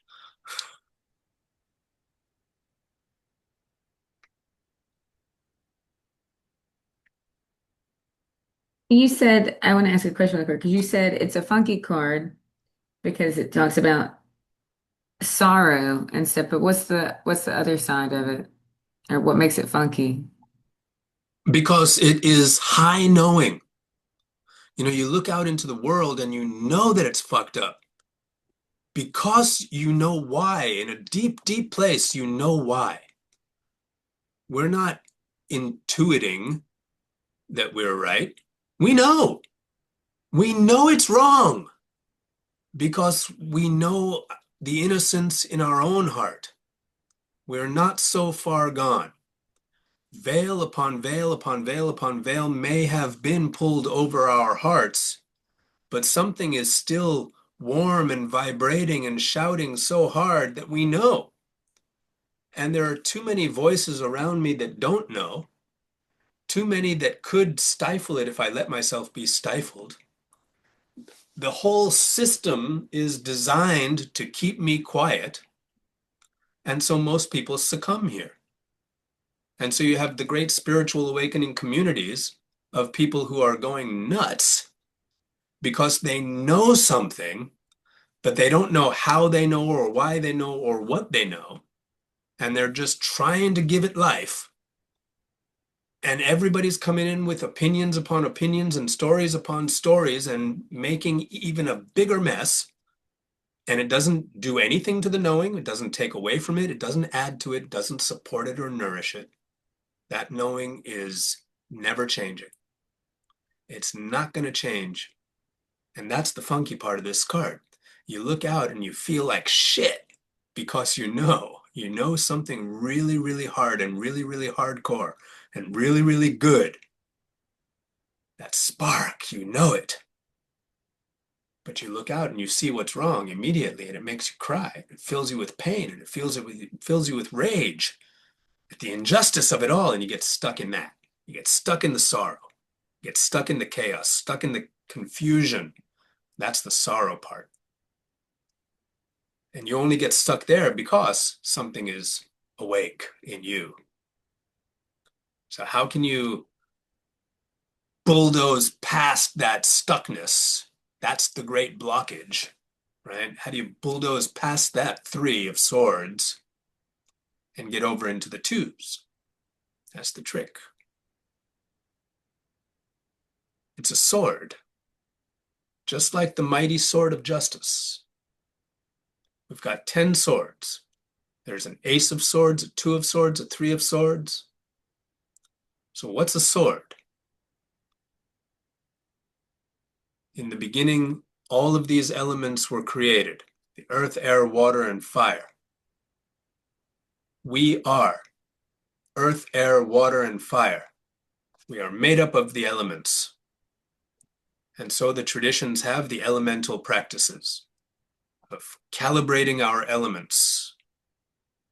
You said, I want to ask a question real quick, because you said it's a funky card because it talks about sorrow and stuff, but what's the other side of it? Or what makes it funky? Because it is high knowing. You know, you look out into the world and you know that it's fucked up because you know why. In a deep, deep place, you know why. We're not intuiting that we're right. We know. We know it's wrong because we know the innocence in our own heart. We're not so far gone. Veil upon veil upon veil upon veil may have been pulled over our hearts, but something is still warm and vibrating and shouting so hard that we know. And there are too many voices around me that don't know, too many that could stifle it if I let myself be stifled. The whole system is designed to keep me quiet, and so most people succumb here. And so you have the great spiritual awakening communities of people who are going nuts because they know something, but they don't know how they know or why they know or what they know. And they're just trying to give it life. And everybody's coming in with opinions upon opinions and stories upon stories and making even a bigger mess. And it doesn't do anything to the knowing. It doesn't take away from it. It doesn't add to it. It doesn't support it or nourish it. That knowing is never changing. It's not going to change. And that's the funky part of this card. You look out and you feel like shit because you know something really, really hard and really, really hardcore and really, really good. That spark, you know it. But you look out and you see what's wrong immediately and it makes you cry. It fills you with pain and it fills you with rage at the injustice of it all. And you get stuck in that. You get stuck in the sorrow, you get stuck in the chaos, stuck in the confusion. That's the sorrow part. And you only get stuck there because something is awake in you. So, how can you bulldoze past that stuckness? That's the great blockage, right? How do you bulldoze past that three of swords and get over into the twos? That's the trick. It's a sword, just like the mighty sword of justice. We've got 10 swords. There's an ace of swords, a two of swords, a three of swords. So, what's a sword? In the beginning, all of these elements were created: the earth, air, water, and fire. We are earth, air, water, and fire. We are made up of the elements. And so the traditions have the elemental practices of calibrating our elements,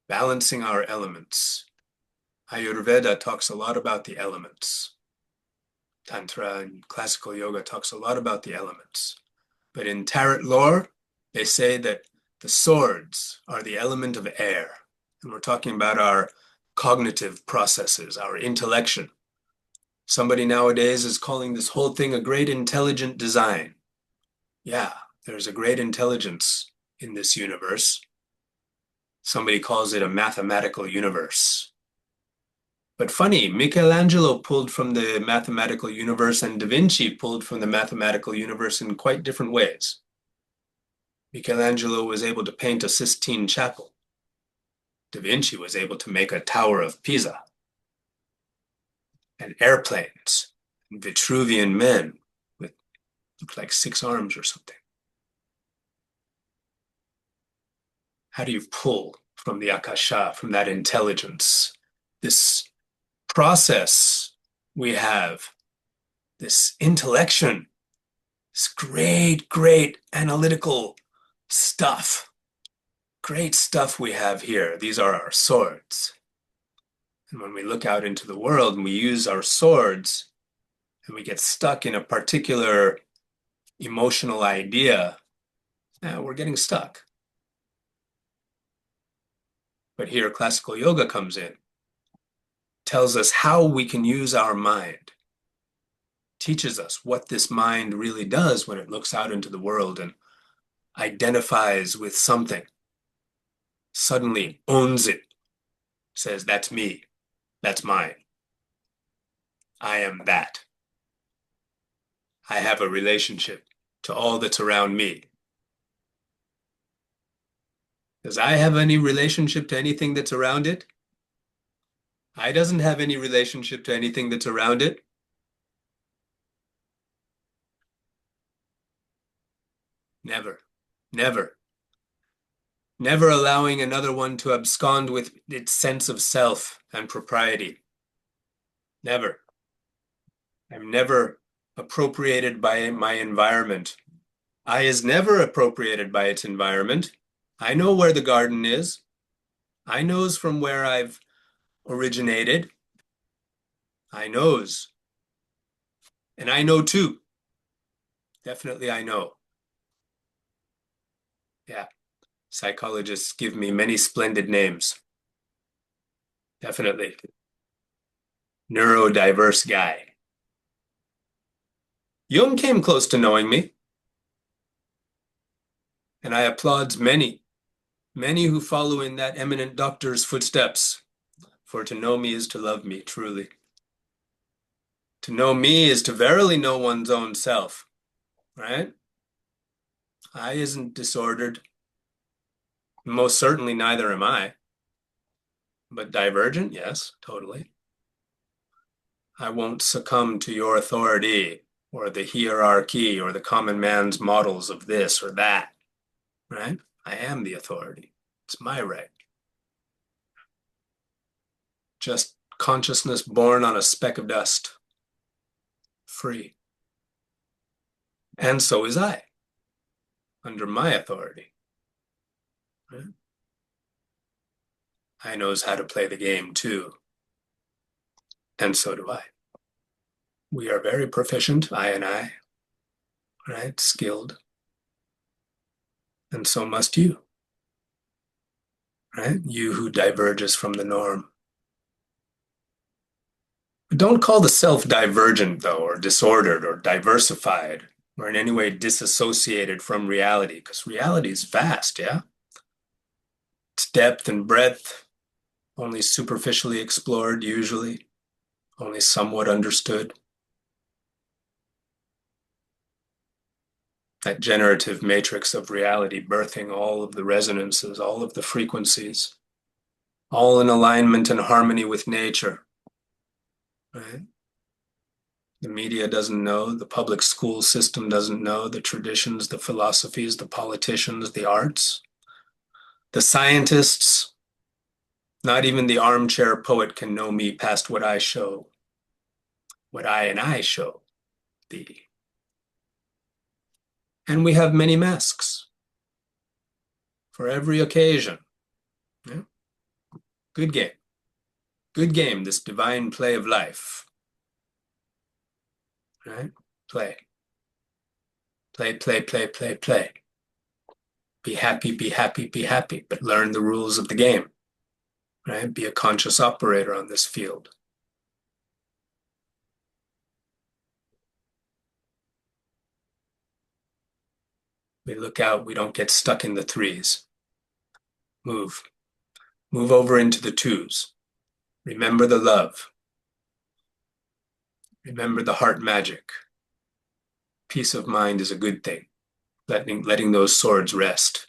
balancing our elements. Ayurveda talks a lot about the elements. Tantra and classical yoga talks a lot about the elements. But in tarot lore, they say that the swords are the element of air. And we're talking about our cognitive processes, our intellection. Somebody nowadays is calling this whole thing a great intelligent design. Yeah, there's a great intelligence in this universe. Somebody calls it a mathematical universe. But funny, Michelangelo pulled from the mathematical universe and Da Vinci pulled from the mathematical universe in quite different ways. Michelangelo was able to paint a Sistine Chapel. Da Vinci was able to make a Tower of Pisa. And airplanes, and Vitruvian men with looked like 6 arms or something. How do you pull from the Akasha, from that intelligence, this process we have, this intellection, this great, great analytical stuff, great stuff we have here. These are our swords. And when we look out into the world and we use our swords and we get stuck in a particular emotional idea, we're getting stuck. But here classical yoga comes in, tells us how we can use our mind. teaches us what this mind really does when it looks out into the world and identifies with something, suddenly owns it, says, that's me, that's mine, I am that. I have a relationship to all that's around me. Does I have any relationship to anything that's around it? I doesn't have any relationship to anything that's around it. Never, never, never allowing another one to abscond with its sense of self and propriety. Never. I'm never appropriated by my environment. I is never appropriated by its environment. I know where the garden is. I knows from where I've originated. I knows. And I know too. Definitely I know. Yeah. Psychologists give me many splendid names. Definitely. Neurodiverse guy. Jung came close to knowing me, and I applauds many, many who follow in that eminent doctor's footsteps. For to know me is to love me, truly. To know me is to verily know one's own self, right? I isn't disordered. Most certainly neither am I. But divergent, yes, totally. I won't succumb to your authority or the hierarchy or the common man's models of this or that, right? I am the authority. It's my right. Just consciousness born on a speck of dust, free. And so is I, under my authority. Right? I knows how to play the game too, and so do I. We are very proficient, I and I, right? Skilled, and so must you, right? You who diverges from the norm. But don't call the self divergent, though, or disordered, or diversified, or in any way disassociated from reality, because reality is vast, yeah? Its depth and breadth only superficially explored, usually, only somewhat understood. That generative matrix of reality birthing all of the resonances, all of the frequencies, all in alignment and harmony with nature, right? The media doesn't know, the public school system doesn't know, the traditions, the philosophies, the politicians, the arts, the scientists, not even the armchair poet can know me past what I show, what I and I show thee. And we have many masks for every occasion. Yeah? Good game. Good game, this divine play of life. Right? Play. Play, play, play, play, play. Be happy, be happy, be happy, but learn the rules of the game. Right? Be a conscious operator on this field. We look out, we don't get stuck in the threes. Move. Move over into the twos. Remember the love. Remember the heart magic. Peace of mind is a good thing. Letting those swords rest.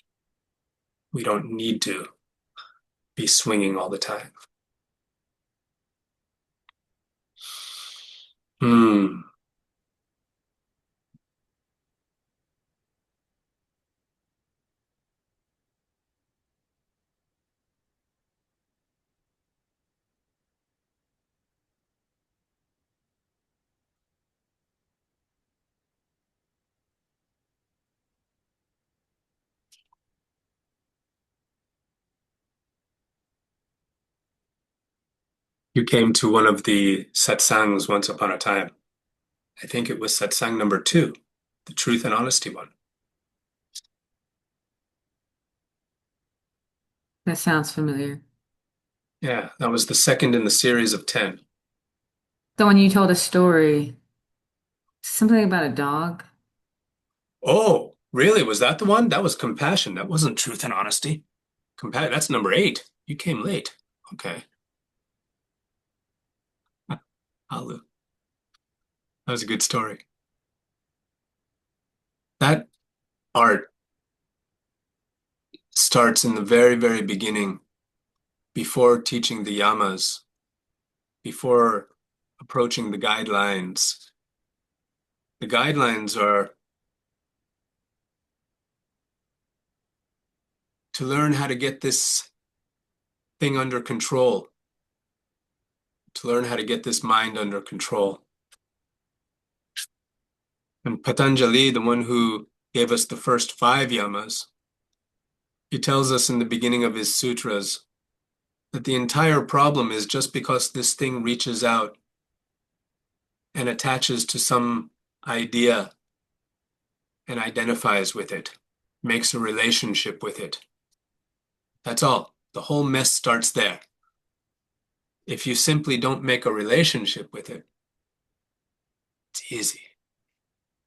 We don't need to be swinging all the time. Hmm. You came to one of the satsangs once upon a time. I think it was satsang number 2, the truth and honesty one. That sounds familiar. Yeah, that was the second in the series of 10. The one you told a story. Something about a dog. Oh, really? Was that the one? That was compassion. That wasn't truth and honesty. That's number 8. You came late. Okay. That was a good story. That art starts in the very, very beginning, before teaching the yamas, before approaching the guidelines. The guidelines are to learn how to get this thing under control, to learn how to get this mind under control. And Patanjali, the one who gave us the first 5 yamas, he tells us in the beginning of his sutras that the entire problem is just because this thing reaches out and attaches to some idea and identifies with it, makes a relationship with it. That's all. The whole mess starts there. If you simply don't make a relationship with it, it's easy,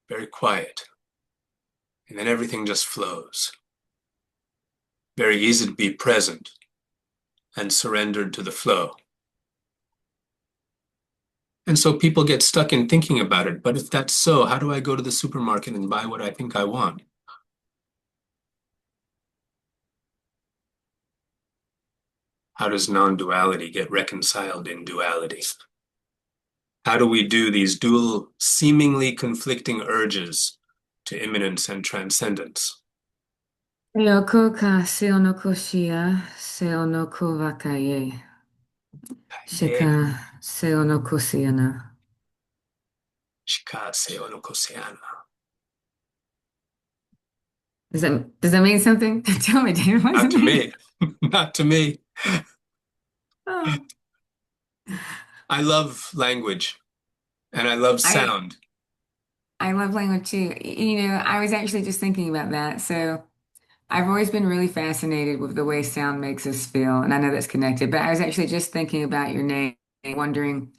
very quiet, and then everything just flows. Very easy to be present and surrendered to the flow. And so people get stuck in thinking about it. But if that's so, how do I go to the supermarket and buy what I think I want? How does non-duality get reconciled in duality? How do we do these dual, seemingly conflicting urges to immanence and transcendence? Yoko ka seonoko shia, seonoko wakaye. Yeah. Shika seonoko siana. Shikase onokoseana. Does that mean something? Tell me, David, what does Not it to mean? me. Not to me. Oh, I love language and I love I sound. I love language too. I was actually just thinking about that. So I've always been really fascinated with the way sound makes us feel, and I know that's connected, but I was actually just thinking about your name, wondering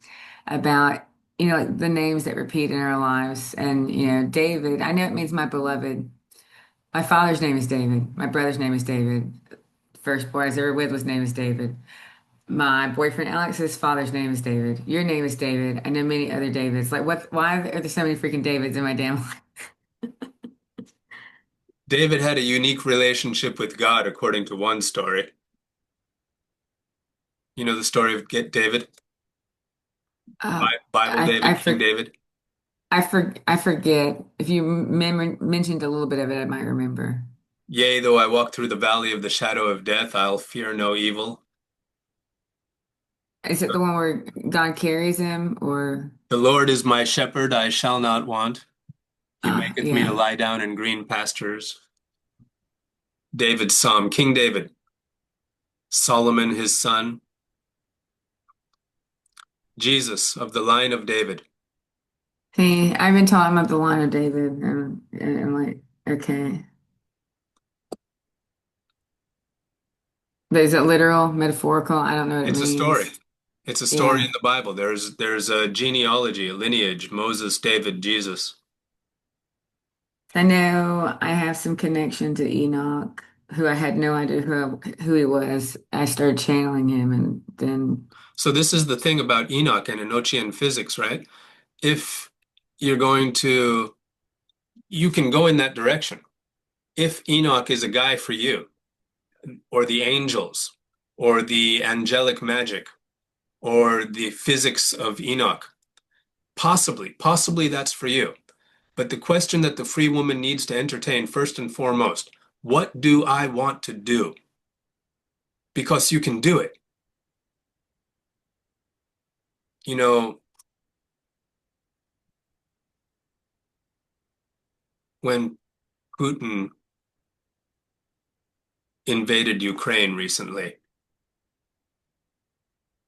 about, like the names that repeat in our lives. And, David, I know it means my beloved. My father's name is David. My brother's name is David. First boy I was ever with was name is David. My boyfriend Alex's father's name is David. Your name is David. I know many other Davids. Like, why are there so many freaking Davids in my damn life? David had a unique relationship with God, according to one story. You know the story of Get David, Uh, Bible I, I, David, King for, David. I forget. If you mentioned a little bit of it, I might remember. Yea, though I walk through the valley of the shadow of death, I'll fear no evil. Is it the one where God carries him or The Lord is my shepherd, I shall not want. He maketh me to yeah. lie down in green pastures. David's Psalm, King David, Solomon his son, Jesus of the line of David. See, I've been talking about the line of David and I'm like, okay. But is it literal, metaphorical? I don't know what it It's a story. means. It's a story Yeah. in the Bible. There's a genealogy, a lineage, Moses, David, Jesus. I know I have some connection to Enoch, who I had no idea who he was. I started channeling him and then So this is the thing about Enoch and Enochian physics, right? If you're going to, you can go in that direction. If Enoch is a guy for you, or the angels, or the angelic magic, or the physics of Enoch, possibly that's for you. But the question that the free woman needs to entertain first and foremost, what do I want to do? Because you can do it. You know, when Putin invaded Ukraine recently,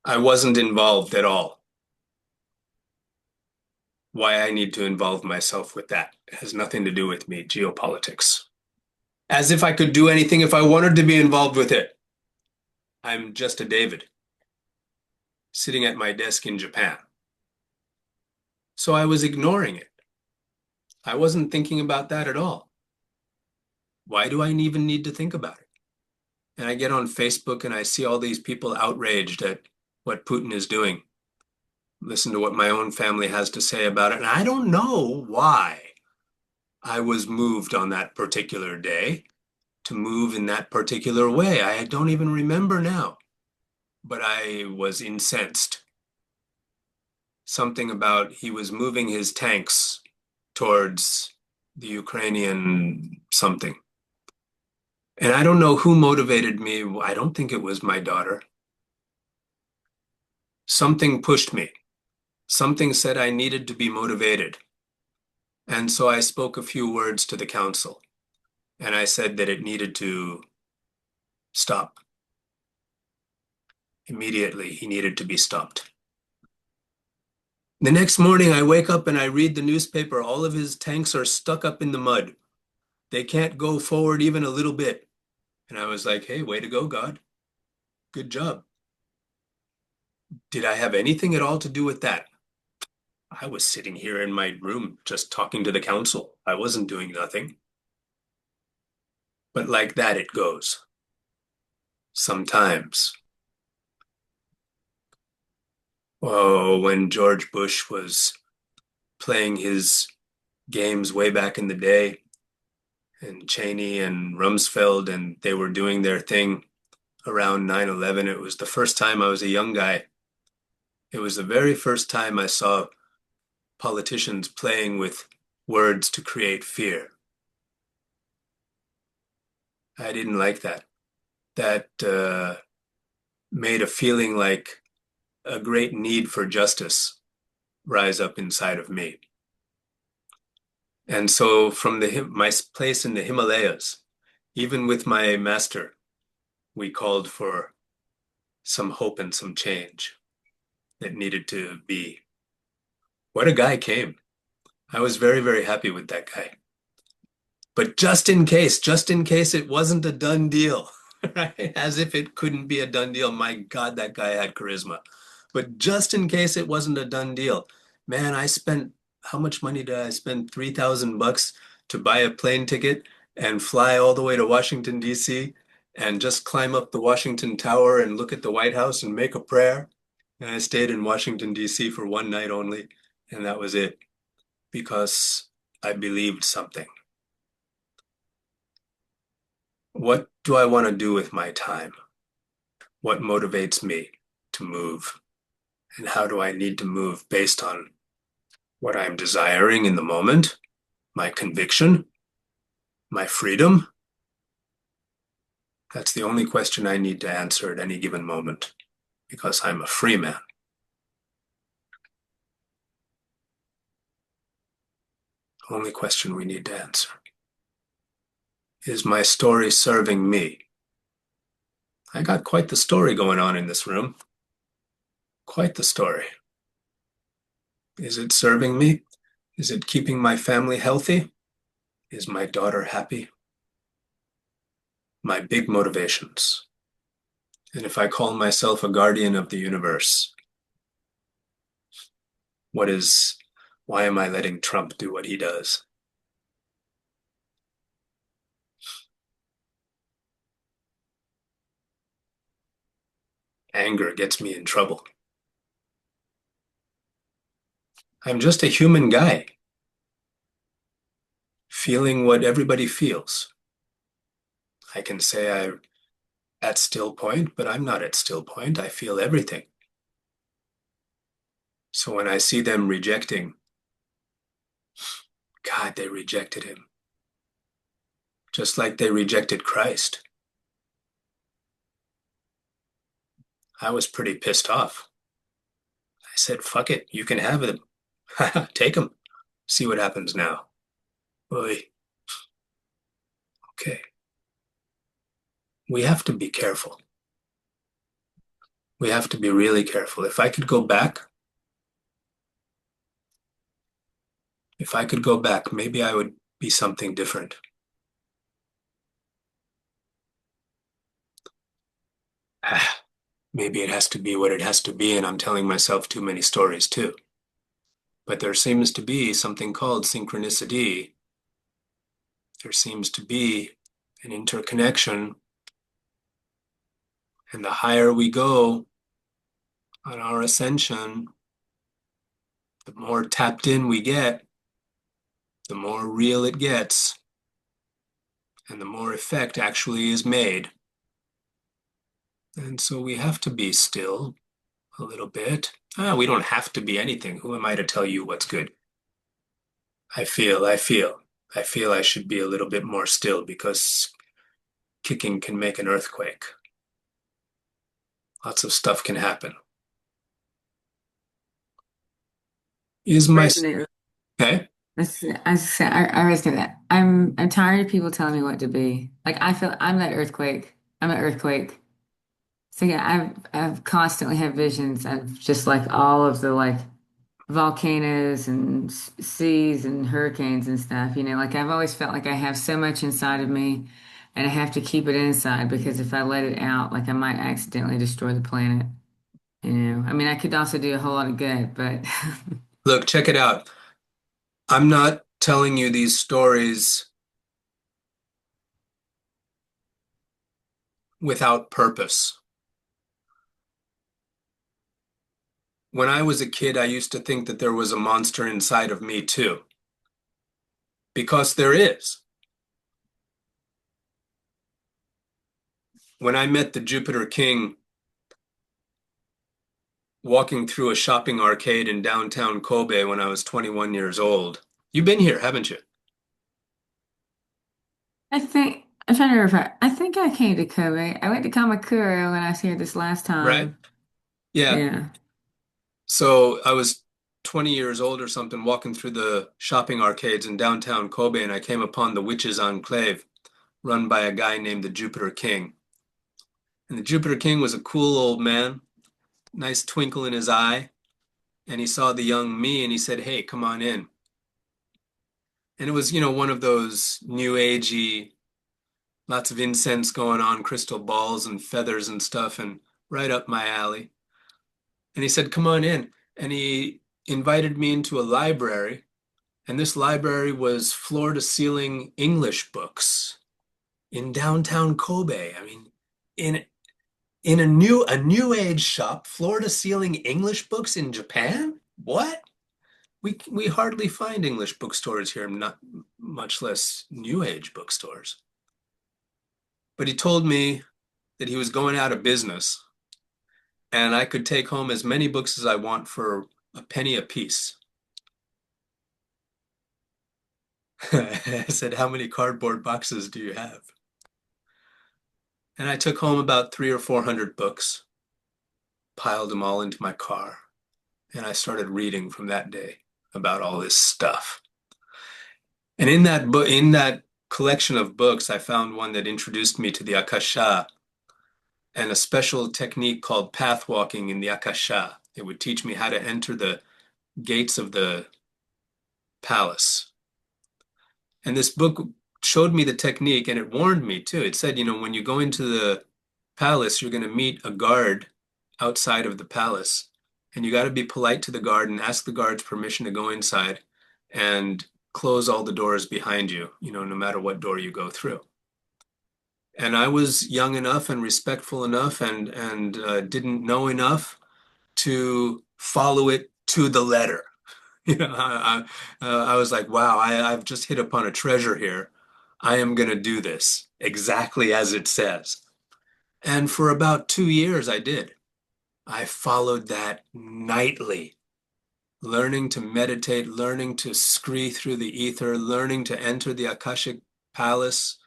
I wasn't involved at all. Why I need to involve myself with that. It has nothing to do with me, geopolitics. As if I could do anything if I wanted to be involved with it. I'm just a David sitting at my desk in Japan. So I was ignoring it. I wasn't thinking about that at all. Why do I even need to think about it? And I get on Facebook and I see all these people outraged at what Putin is doing. Listen to what my own family has to say about it. And I don't know why I was moved on that particular day to move in that particular way. I don't even remember now, but I was incensed. Something about he was moving his tanks towards the Ukrainian something. And I don't know who motivated me. I don't think it was my daughter. Something pushed me. Something said I needed to be motivated. And so I spoke a few words to the council and I said that it needed to stop. Immediately, he needed to be stopped. The next morning, I wake up and I read the newspaper. All of his tanks are stuck up in the mud. They can't go forward even a little bit. And I was like, hey, way to go, God. Good job. Did I have anything at all to do with that? I was sitting here in my room just talking to the council. I wasn't doing nothing. But like that, it goes. Sometimes. Oh, when George Bush was playing his games way back in the day, and Cheney and Rumsfeld, and they were doing their thing around 9/11. It was the first time I was a young guy. It was the very first time I saw politicians playing with words to create fear. I didn't like that. That made a feeling like a great need for justice rise up inside of me. And so from my place in the Himalayas, even with my master, we called for some hope and some change that needed to be. What a guy came. I was very, very happy with that guy. But just in case it wasn't a done deal, right? As if it couldn't be a done deal. My God, that guy had charisma. But just in case it wasn't a done deal, man, how much money did I spend? $3,000 to buy a plane ticket and fly all the way to Washington, D.C. and just climb up the Washington Tower and look at the White House and make a prayer. And I stayed in Washington, D.C. for one night only, and that was it because I believed something. What do I want to do with my time? What motivates me to move? And how do I need to move based on what I'm desiring in the moment, my conviction, my freedom? That's the only question I need to answer at any given moment because I'm a free man. Only question we need to answer. Is my story serving me? I got quite the story going on in this room. Quite the story. Is it serving me? Is it keeping my family healthy? Is my daughter happy? My big motivations. And if I call myself a guardian of the universe, why am I letting Trump do what he does? Anger gets me in trouble. I'm just a human guy, feeling what everybody feels. I can say I'm at still point, but I'm not at still point. I feel everything. So when I see them rejecting, God, they rejected him. Just like they rejected Christ. I was pretty pissed off. I said, fuck it, you can have them. Take them. See what happens now. Boy, okay. We have to be careful. We have to be really careful. If I could go back, maybe I would be something different. Maybe it has to be what it has to be, and I'm telling myself too many stories too. But there seems to be something called synchronicity. There seems to be an interconnection. And the higher we go on our ascension, the more tapped in we get, the more real it gets, and the more effect actually is made. And so we have to be still a little bit. We don't have to be anything. Who am I to tell you what's good? I feel I should be a little bit more still because kicking can make an earthquake. Lots of stuff can happen. Is my Resonate. okay? I resonate that. I'm tired of people telling me what to be. Like I feel I'm that earthquake. I'm an earthquake. So yeah, I've constantly had visions of just like all of the like volcanoes and seas and hurricanes and stuff. Like I've always felt like I have so much inside of me and I have to keep it inside because if I let it out, like I might accidentally destroy the planet. I mean, I could also do a whole lot of good, but Look, check it out. I'm not telling you these stories without purpose. When I was a kid, I used to think that there was a monster inside of me too, because there is. When I met the Jupiter King walking through a shopping arcade in downtown Kobe when I was 21 years old, you've been here, haven't you? I'm trying to remember. I think I came to Kobe. I went to Kamakura when I was here this last Right? time. Yeah. Yeah. So I was 20 years old or something walking through the shopping arcades in downtown Kobe, and I came upon the Witches' Enclave run by a guy named the Jupiter King. And the Jupiter King was a cool old man, nice twinkle in his eye. And he saw the young me and he said, "Hey, come on in." And it was, one of those new agey, lots of incense going on, crystal balls and feathers and stuff, and right up my alley. And he said, "Come on in." And he invited me into a library. And this library was floor to ceiling English books in downtown Kobe. I mean, in in a new age shop, floor to ceiling English books in Japan? What? We hardly find English bookstores here, not much less new age bookstores. But he told me that he was going out of business and I could take home as many books as I want for a penny a piece. I said, "How many cardboard boxes do you have?" And I took home about 300 or 400 books, piled them all into my car, and I started reading from that day about all this stuff. And in that collection of books, I found one that introduced me to the Akasha and a special technique called path walking in the Akasha. It would teach me how to enter the gates of the palace. And this book showed me the technique and it warned me too. It said, when you go into the palace, you're going to meet a guard outside of the palace. And you got to be polite to the guard and ask the guard's permission to go inside and close all the doors behind you, no matter what door you go through. And I was young enough and respectful enough and didn't know enough to follow it to the letter. I was like, wow, I've just hit upon a treasure here. I am going to do this exactly as it says. And for about 2 years, I did. I followed that nightly, learning to meditate, learning to scree through the ether, learning to enter the Akashic Palace.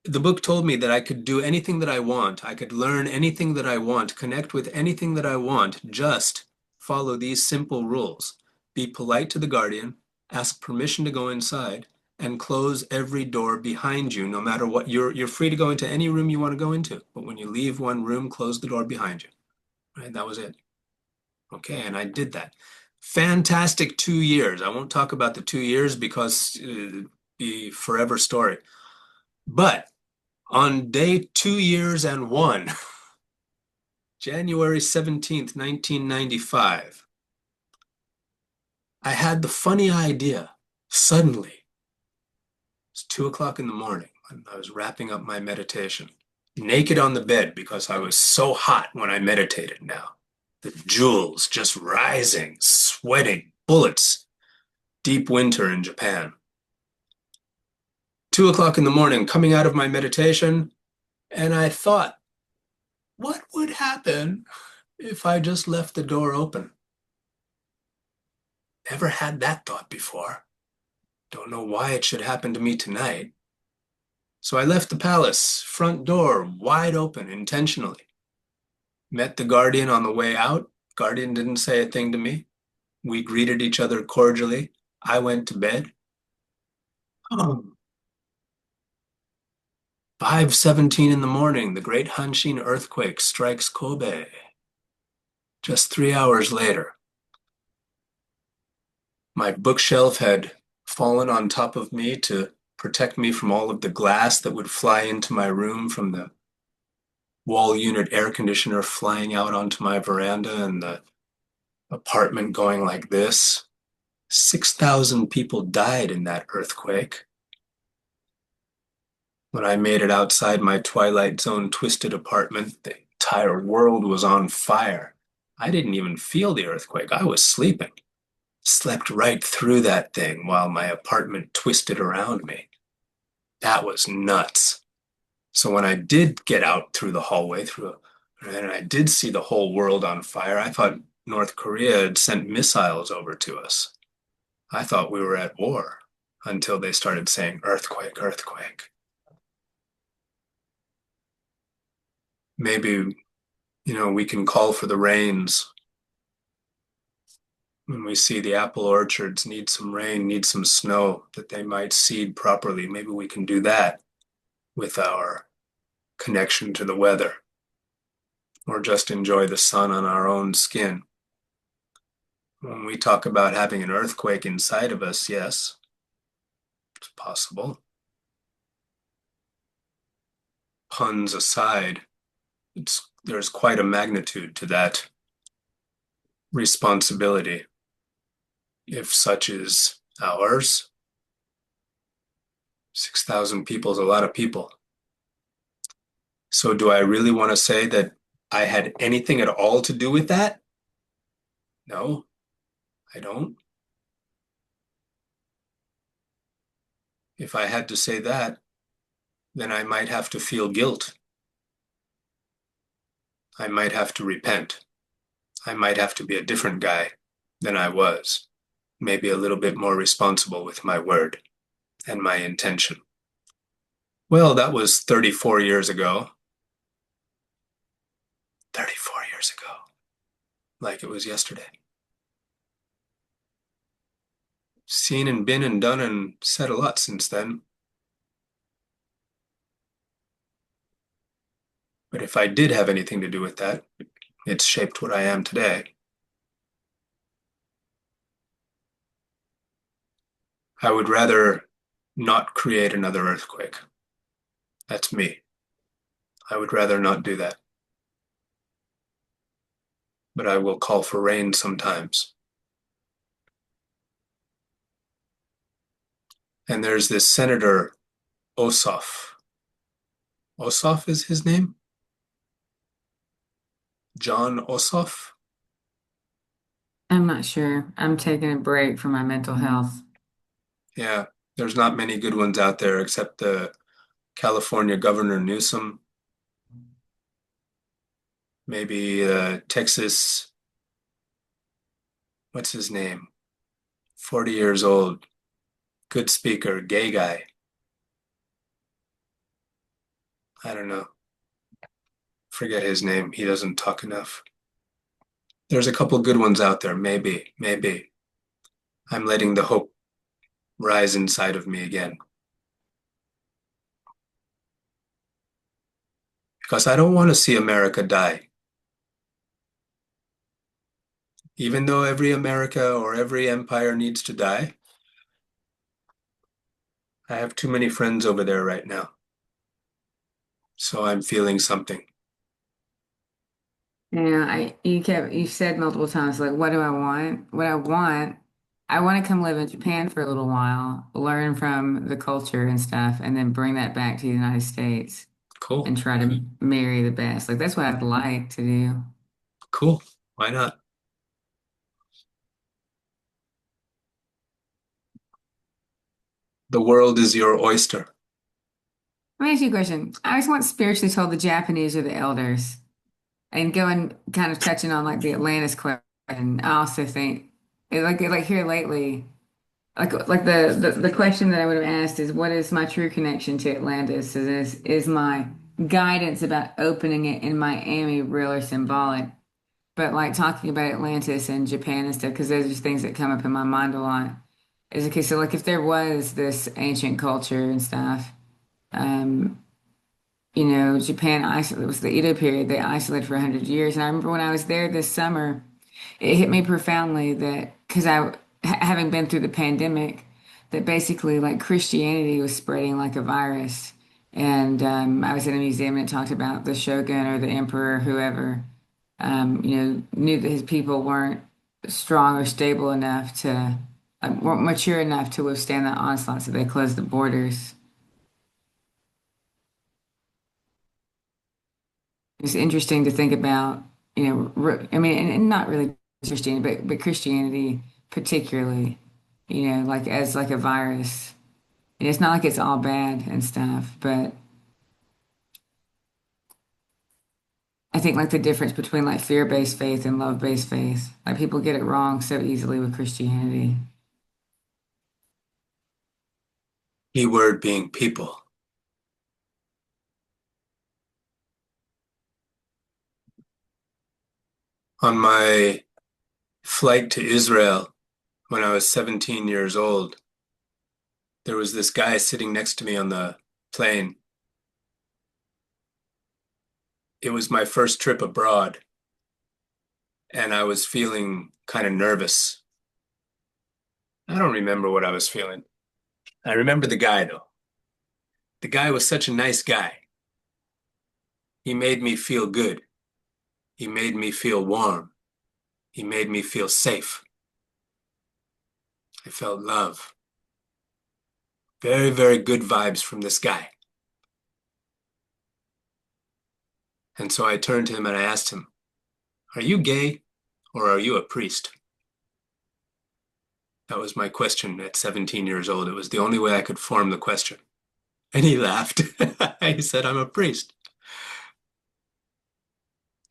The book told me that I could do anything that I want. I could learn anything that I want, connect with anything that I want, just follow these simple rules. Be polite to the guardian, ask permission to go inside, and close every door behind you, no matter what. You're free to go into any room you want to go into, but when you leave one room, close the door behind you. Right? That was it. Okay, and I did that. Fantastic 2 years. I won't talk about the 2 years because it'd be forever story. But on day 2 years and one, January 17th, 1995, I had the funny idea suddenly. It's 2 o'clock in the morning when I was wrapping up my meditation, naked on the bed because I was so hot when I meditated now. The jewels just rising, sweating, bullets, deep winter in Japan. 2 o'clock in the morning, coming out of my meditation, and I thought, what would happen if I just left the door open? Never had that thought before. Don't know why it should happen to me tonight. So I left the palace, front door wide open intentionally. Met the guardian on the way out. Guardian didn't say a thing to me. We greeted each other cordially. I went to bed. Oh, 5:17 in the morning, the great Hanshin earthquake strikes Kobe. Just 3 hours later, my bookshelf had fallen on top of me to protect me from all of the glass that would fly into my room from the wall unit air conditioner flying out onto my veranda and the apartment going like this. 6,000 people died in that earthquake. When I made it outside my Twilight Zone twisted apartment, the entire world was on fire. I didn't even feel the earthquake. I was sleeping. Slept right through that thing while my apartment twisted around me. That was nuts. So when I did get out through the hallway and I did see the whole world on fire, I thought North Korea had sent missiles over to us. I thought we were at war until they started saying earthquake, earthquake. Maybe, we can call for the rains when we see the apple orchards need some rain, need some snow that they might seed properly. Maybe we can do that with our connection to the weather or just enjoy the sun on our own skin. When we talk about having an earthquake inside of us, yes, it's possible. Puns aside, there's quite a magnitude to that responsibility, if such is ours. 6,000 people is a lot of people. So, do I really want to say that I had anything at all to do with that? No, I don't. If I had to say that, then I might have to feel guilt. I might have to repent. I might have to be a different guy than I was, maybe a little bit more responsible with my word and my intention. Well, that was 34 years ago. 34 years ago, like it was yesterday. Seen and been and done and said a lot since then. But if I did have anything to do with that, it's shaped what I am today. I would rather not create another earthquake. That's me. I would rather not do that. But I will call for rain sometimes. And there's this Senator Ossoff. Ossoff is his name? John Ossoff? I'm not sure. I'm taking a break from my mental health. Yeah, there's not many good ones out there except the California Governor Newsom, maybe Texas, what's his name? 40 years old, good speaker, gay guy. I don't know. Forget his name. He doesn't talk enough. There's a couple good ones out there, maybe, maybe. I'm letting the hope rise inside of me again. Because I don't want to see America die. Even though every America or every empire needs to die, I have too many friends over there right now. So I'm feeling something. You said multiple times, like, what do I want? What I want I want to come live in Japan for a little while, learn from the culture and stuff, and then bring that back to the United States Cool. and try to marry the best. Like that's what I'd like to do. Cool. Why not? The world is your oyster. Let me ask you a question. I always want spiritually told the Japanese are the elders. And going kind of touching on like the Atlantis question, I also think like here lately, like the question that I would have asked is what is my true connection to Atlantis? Is my guidance about opening it in Miami real or symbolic? But like talking about Atlantis and Japan and stuff, because those are things that come up in my mind a lot. Is okay, so like if there was this ancient culture and stuff, um, Japan isolated, it was the Edo period. They isolated for 100 years. And I remember when I was there this summer, it hit me profoundly that because having been through the pandemic, that basically like Christianity was spreading like a virus. And I was in a museum and it talked about the shogun or the emperor, whoever, knew that his people weren't strong or stable enough to, weren't mature enough to withstand that onslaught. So they closed the borders. It's interesting to think about, I mean, and not really Christianity, but Christianity particularly, like as like a virus. And it's not like it's all bad and stuff, but I think like the difference between like fear-based faith and love-based faith, like people get it wrong so easily with Christianity. Keyword being people. On my flight to Israel when I was 17 years old, there was this guy sitting next to me on the plane. It was my first trip abroad, and I was feeling kind of nervous. I don't remember what I was feeling. I remember the guy, though. The guy was such a nice guy. He made me feel good. He made me feel warm. He made me feel safe. I felt love. Very, very good vibes from this guy. And so I turned to him and I asked him, "Are you gay or are you a priest?" That was my question at 17 years old. It was the only way I could form the question. And he laughed. He said, "I'm a priest."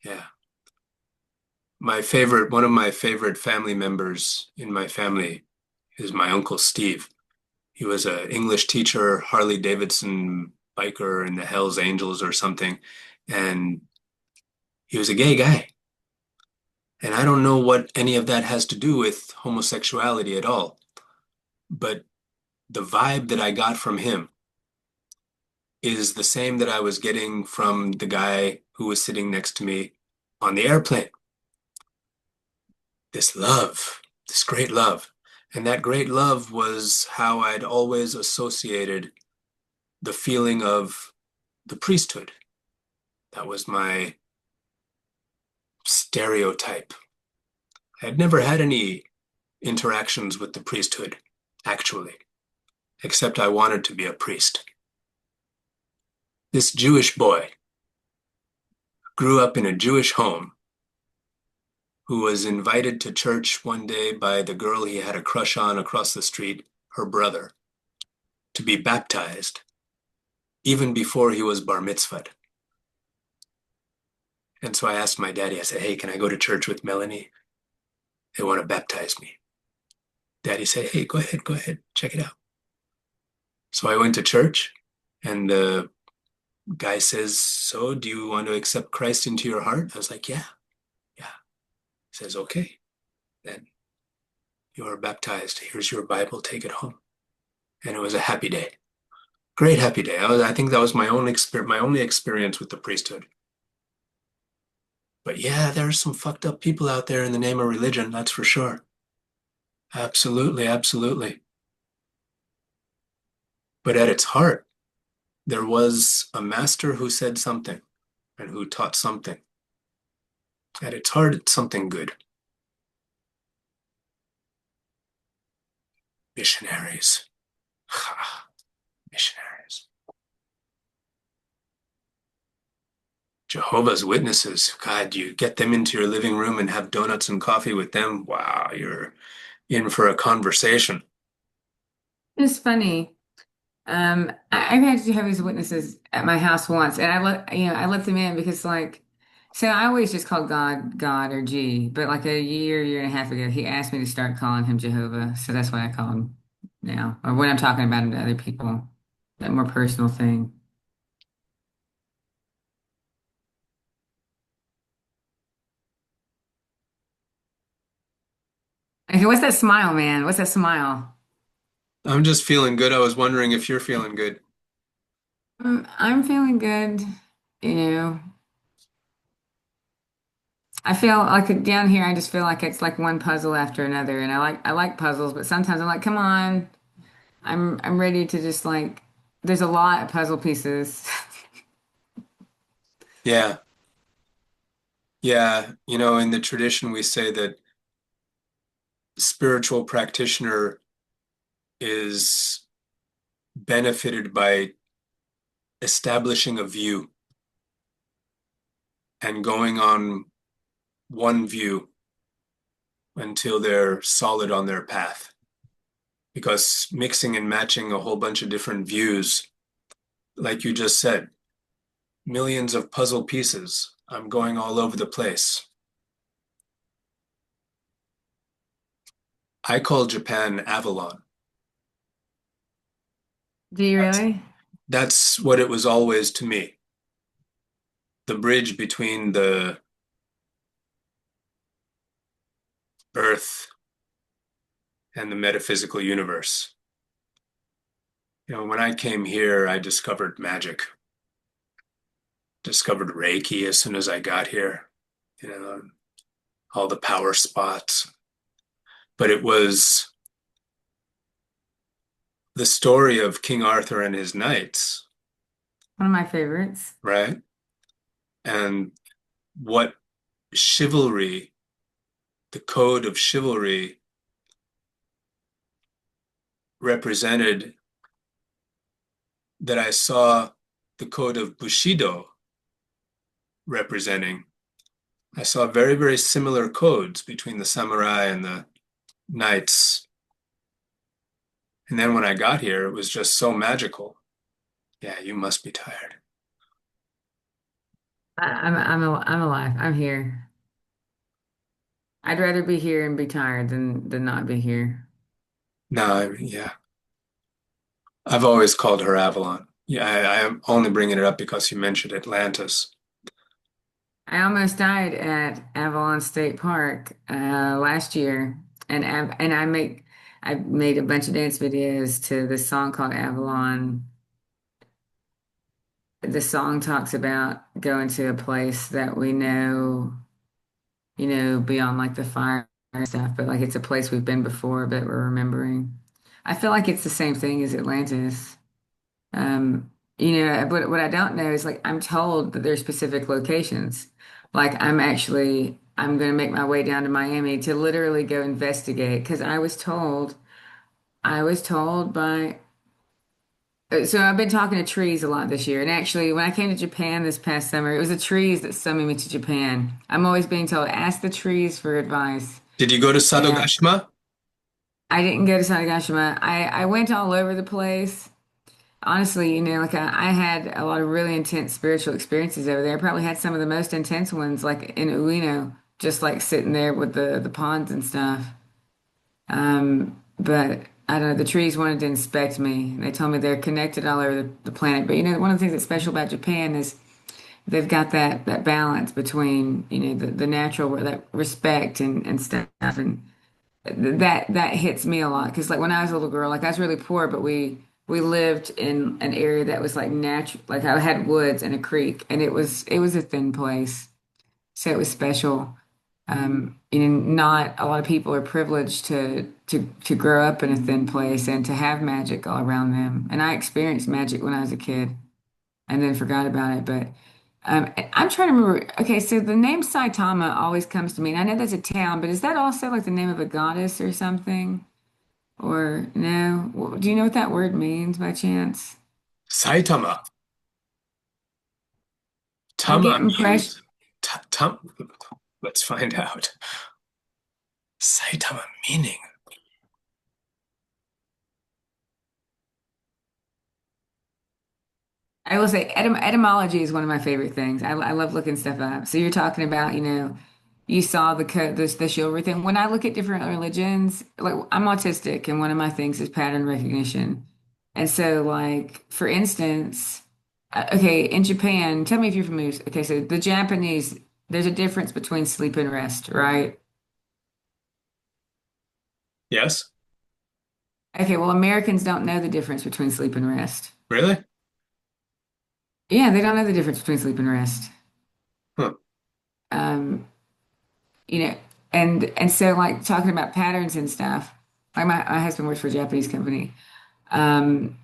Yeah. One of my favorite family members in my family is my uncle Steve. He was an English teacher, Harley Davidson biker in the Hells Angels or something. And he was a gay guy. And I don't know what any of that has to do with homosexuality at all. But the vibe that I got from him is the same that I was getting from the guy who was sitting next to me on the airplane. This love, this great love. And that great love was how I'd always associated the feeling of the priesthood. That was my stereotype. I had never had any interactions with the priesthood, actually, except I wanted to be a priest. This Jewish boy grew up in a Jewish home who was invited to church one day by the girl he had a crush on across the street, her brother, to be baptized, even before he was bar mitzvahed. And so I asked my daddy, I said, "Hey, can I go to church with Melanie? They want to baptize me." Daddy said, "Hey, go ahead, check it out." So I went to church, and the guy says, "So, do you want to accept Christ into your heart?" I was like, "Yeah, yeah." He says, "Okay, then you are baptized. Here's your Bible, take it home." And it was a happy day. Great happy day. I think that was my only experience with the priesthood. But yeah, there are some fucked up people out there in the name of religion, that's for sure. Absolutely, absolutely. But at its heart, there was a master who said something and who taught something. At its heart, it's something good. Missionaries. Ha, missionaries. Jehovah's Witnesses. God, you get them into your living room and have donuts and coffee with them. Wow, you're in for a conversation. It's funny. I've had Jehovah's Witnesses at my house once, and I let them in because so I always just called God, God or G, but like a year and a half ago, he asked me to start calling him Jehovah, so that's why I call him now, or when I'm talking about him to other people, that more personal thing. Okay, what's that smile, man? What's that smile? I'm just feeling good. I was wondering if you're feeling good. I'm feeling good, you know. I feel like down here, I just feel like it's like one puzzle after another, and I like puzzles, but sometimes I'm like, come on. I'm ready to just there's a lot of puzzle pieces. Yeah. Yeah. In the tradition, we say that spiritual practitioner is benefited by establishing a view and going on one view until they're solid on their path. Because mixing and matching a whole bunch of different views, like you just said, millions of puzzle pieces. I'm going all over the place. I call Japan Avalon. Do you That's, really? that's what it was always to me. The bridge between the earth and the metaphysical universe. When I came here, I discovered magic, discovered Reiki as soon as I got here, you know, all the power spots. But it was the story of King Arthur and his knights, One of my favorites. right? And what chivalry, the code of chivalry represented, that I saw the code of Bushido representing. I saw very, very similar codes between the samurai and the knights. And then when I got here, it was just so magical. Yeah, you must be tired. I'm alive. I'm here. I'd rather be here and be tired than not be here. No, yeah. I've always called her Avalon. Yeah, I am only bringing it up because you mentioned Atlantis. I almost died at Avalon State Park last year, and I made a bunch of dance videos to this song called Avalon. The song talks about going to a place that we know, beyond like the fire and stuff, but like it's a place we've been before, but we're remembering. I feel like it's the same thing as Atlantis. But what I don't know is like I'm told that there's specific locations. Like I'm going to make my way down to Miami to literally go investigate because I was told by so I've been talking to trees a lot this year. And actually, when I came to Japan this past summer, it was the trees that summoned me to Japan. I'm always being told, ask the trees for advice. Did you go to And Sadogashima? I didn't go to Sanagashima. I went all over the place. Honestly, I had a lot of really intense spiritual experiences over there. I probably had some of the most intense ones, like in Ueno, just like sitting there with the ponds and stuff. But I don't know, the trees wanted to inspect me. They told me they're connected all over the planet. But one of the things that's special about Japan is they've got that balance between, the natural, that respect and stuff. And that hits me a lot because like when I was a little girl, like I was really poor, but we lived in an area that was like natural, like I had woods and a creek, and it was a thin place, so it was special. Not a lot of people are privileged to grow up in a thin place and to have magic all around them. And I experienced magic when I was a kid, and then forgot about it. But I'm trying to remember. Okay, so the name Saitama always comes to me, and I know that's a town, but is that also like the name of a goddess or something? Or no? Do you know what that word means by chance? Saitama. I get Tama impression. means let's find out. Saitama meaning. I will say etymology is one of my favorite things. I love looking stuff up. So you're talking about, you saw the chivalry thing. When I look at different religions, like I'm autistic, and one of my things is pattern recognition. And so, like for instance, okay, in Japan, tell me if you're familiar. Okay, so the Japanese, there's a difference between sleep and rest, right? Yes? Okay, well, Americans don't know the difference between sleep and rest. Really? Yeah, they don't know the difference between sleep and rest. Huh. Um, you know, and so like talking about patterns and stuff. Like my husband works for a Japanese company. Um,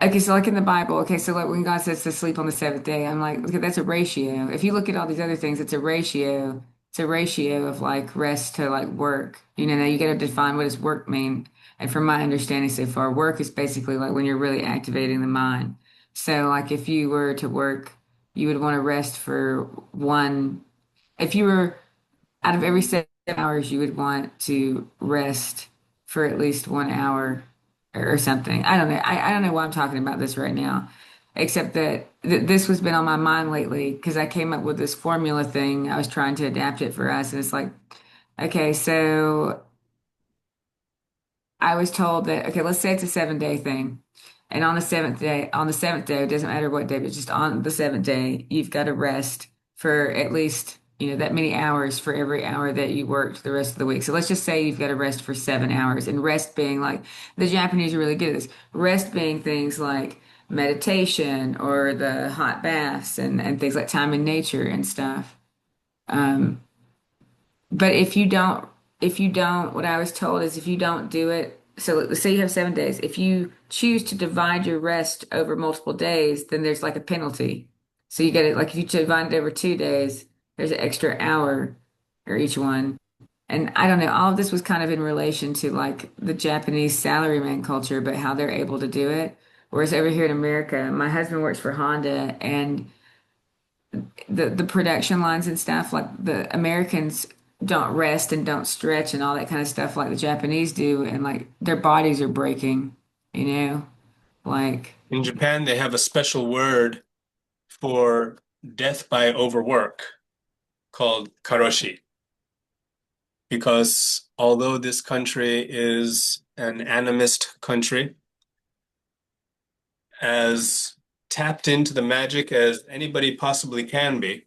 okay, so like in the Bible, okay, so like when God says to sleep on the seventh day, I'm like, okay, that's a ratio. If you look at all these other things, it's a ratio. It's a ratio of like rest to like work. Now you got to define what does work mean. And from my understanding so far, work is basically like when you're really activating the mind. So like if you were to work, you would want to rest for one. If you were out of every 7 hours, you would want to rest for at least 1 hour or something. I don't know. I don't know why I'm talking about this right now, except that this has been on my mind lately because I came up with this formula thing. I was trying to adapt it for us, and it's like, okay, so I was told that, okay, let's say it's a 7 day thing. And on the seventh day, it doesn't matter what day, but just on the seventh day, you've got to rest for at least, that many hours for every hour that you worked the rest of the week. So let's just say you've got to rest for 7 hours, and rest being like the Japanese are really good at this. Rest being things like meditation or the hot baths and things like time in nature and stuff. Um, but what I was told is if you don't do it, so let's say you have 7 days. If you choose to divide your rest over multiple days, then there's like a penalty. So you get it, like if you divide it over 2 days, there's an extra hour for each one. And I don't know, all of this was kind of in relation to like the Japanese salaryman culture, but how they're able to do it. Whereas over here in America, my husband works for Honda, and the production lines and stuff, like the Americans don't rest and don't stretch and all that kind of stuff like the Japanese do, and like their bodies are breaking, you know, like In Japan, they have a special word for death by overwork called karoshi, because although this country is an animist country, as tapped into the magic as anybody possibly can be,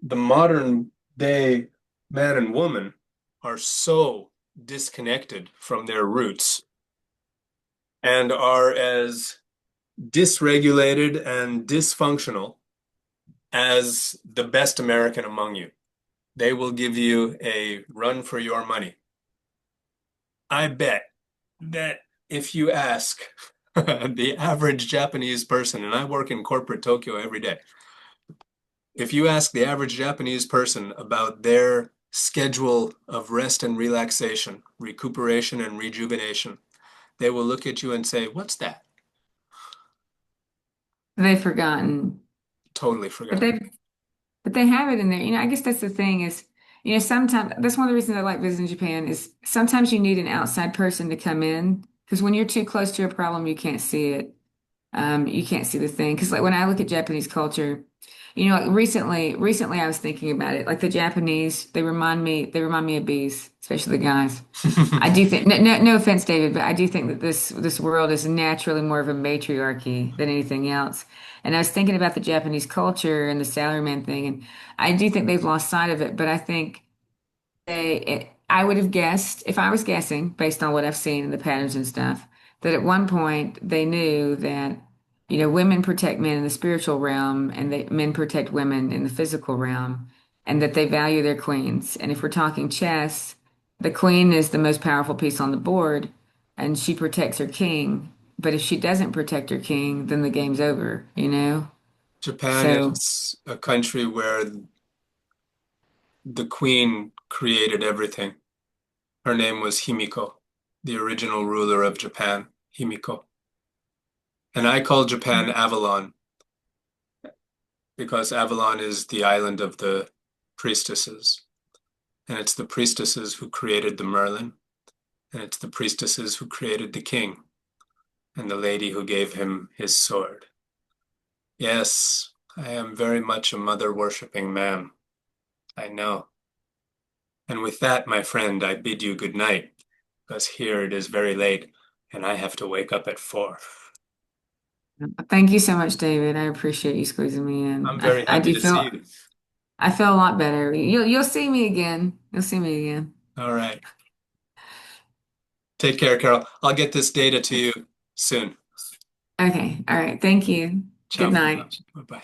the modern day man and woman are so disconnected from their roots and are as dysregulated and dysfunctional as the best American among you. They will give you a run for your money. I bet that if you ask the average Japanese person, and I work in corporate Tokyo every day, if you ask the average Japanese person about their schedule of rest and relaxation, recuperation and rejuvenation, they will look at you and say, "What's that?" they've forgotten. Totally But forgotten. they have it in there. I guess that's the thing is, sometimes that's one of the reasons I like visiting Japan is sometimes you need an outside person to come in because when you're too close to a problem, you can't see it. You can't see the thing because like when I look at Japanese culture, like recently I was thinking about it. Like the Japanese, they remind me of bees, especially the guys. I do think no offense, David, but I do think that this world is naturally more of a matriarchy than anything else. And I was thinking about the Japanese culture and the salaryman thing, and I do think they've lost sight of it. But I think I would have guessed, if I was guessing, based on what I've seen in the patterns and stuff, that at one point they knew that, women protect men in the spiritual realm and men protect women in the physical realm, and that they value their queens. And if we're talking chess, the queen is the most powerful piece on the board, and she protects her king. But if she doesn't protect her king, then the game's over. Japan So is a country where the queen created everything. Her name was Himiko, the original ruler of Japan, Himiko. And I call Japan Avalon because Avalon is the island of the priestesses. And it's the priestesses who created the Merlin, and it's the priestesses who created the king, and the lady who gave him his sword. Yes, I am very much a mother-worshipping man. I know. And with that, my friend, I bid you good night, because here it is very late, and I have to wake up at 4. Thank you so much, David. I appreciate you squeezing me in. I'm very I happy do to see feel you. I feel a lot better. You'll see me again. You'll see me again. All right. Take care, Carol. I'll get this data to you soon. Okay. All right. Thank you. Ciao Good for now. night. Bye-bye.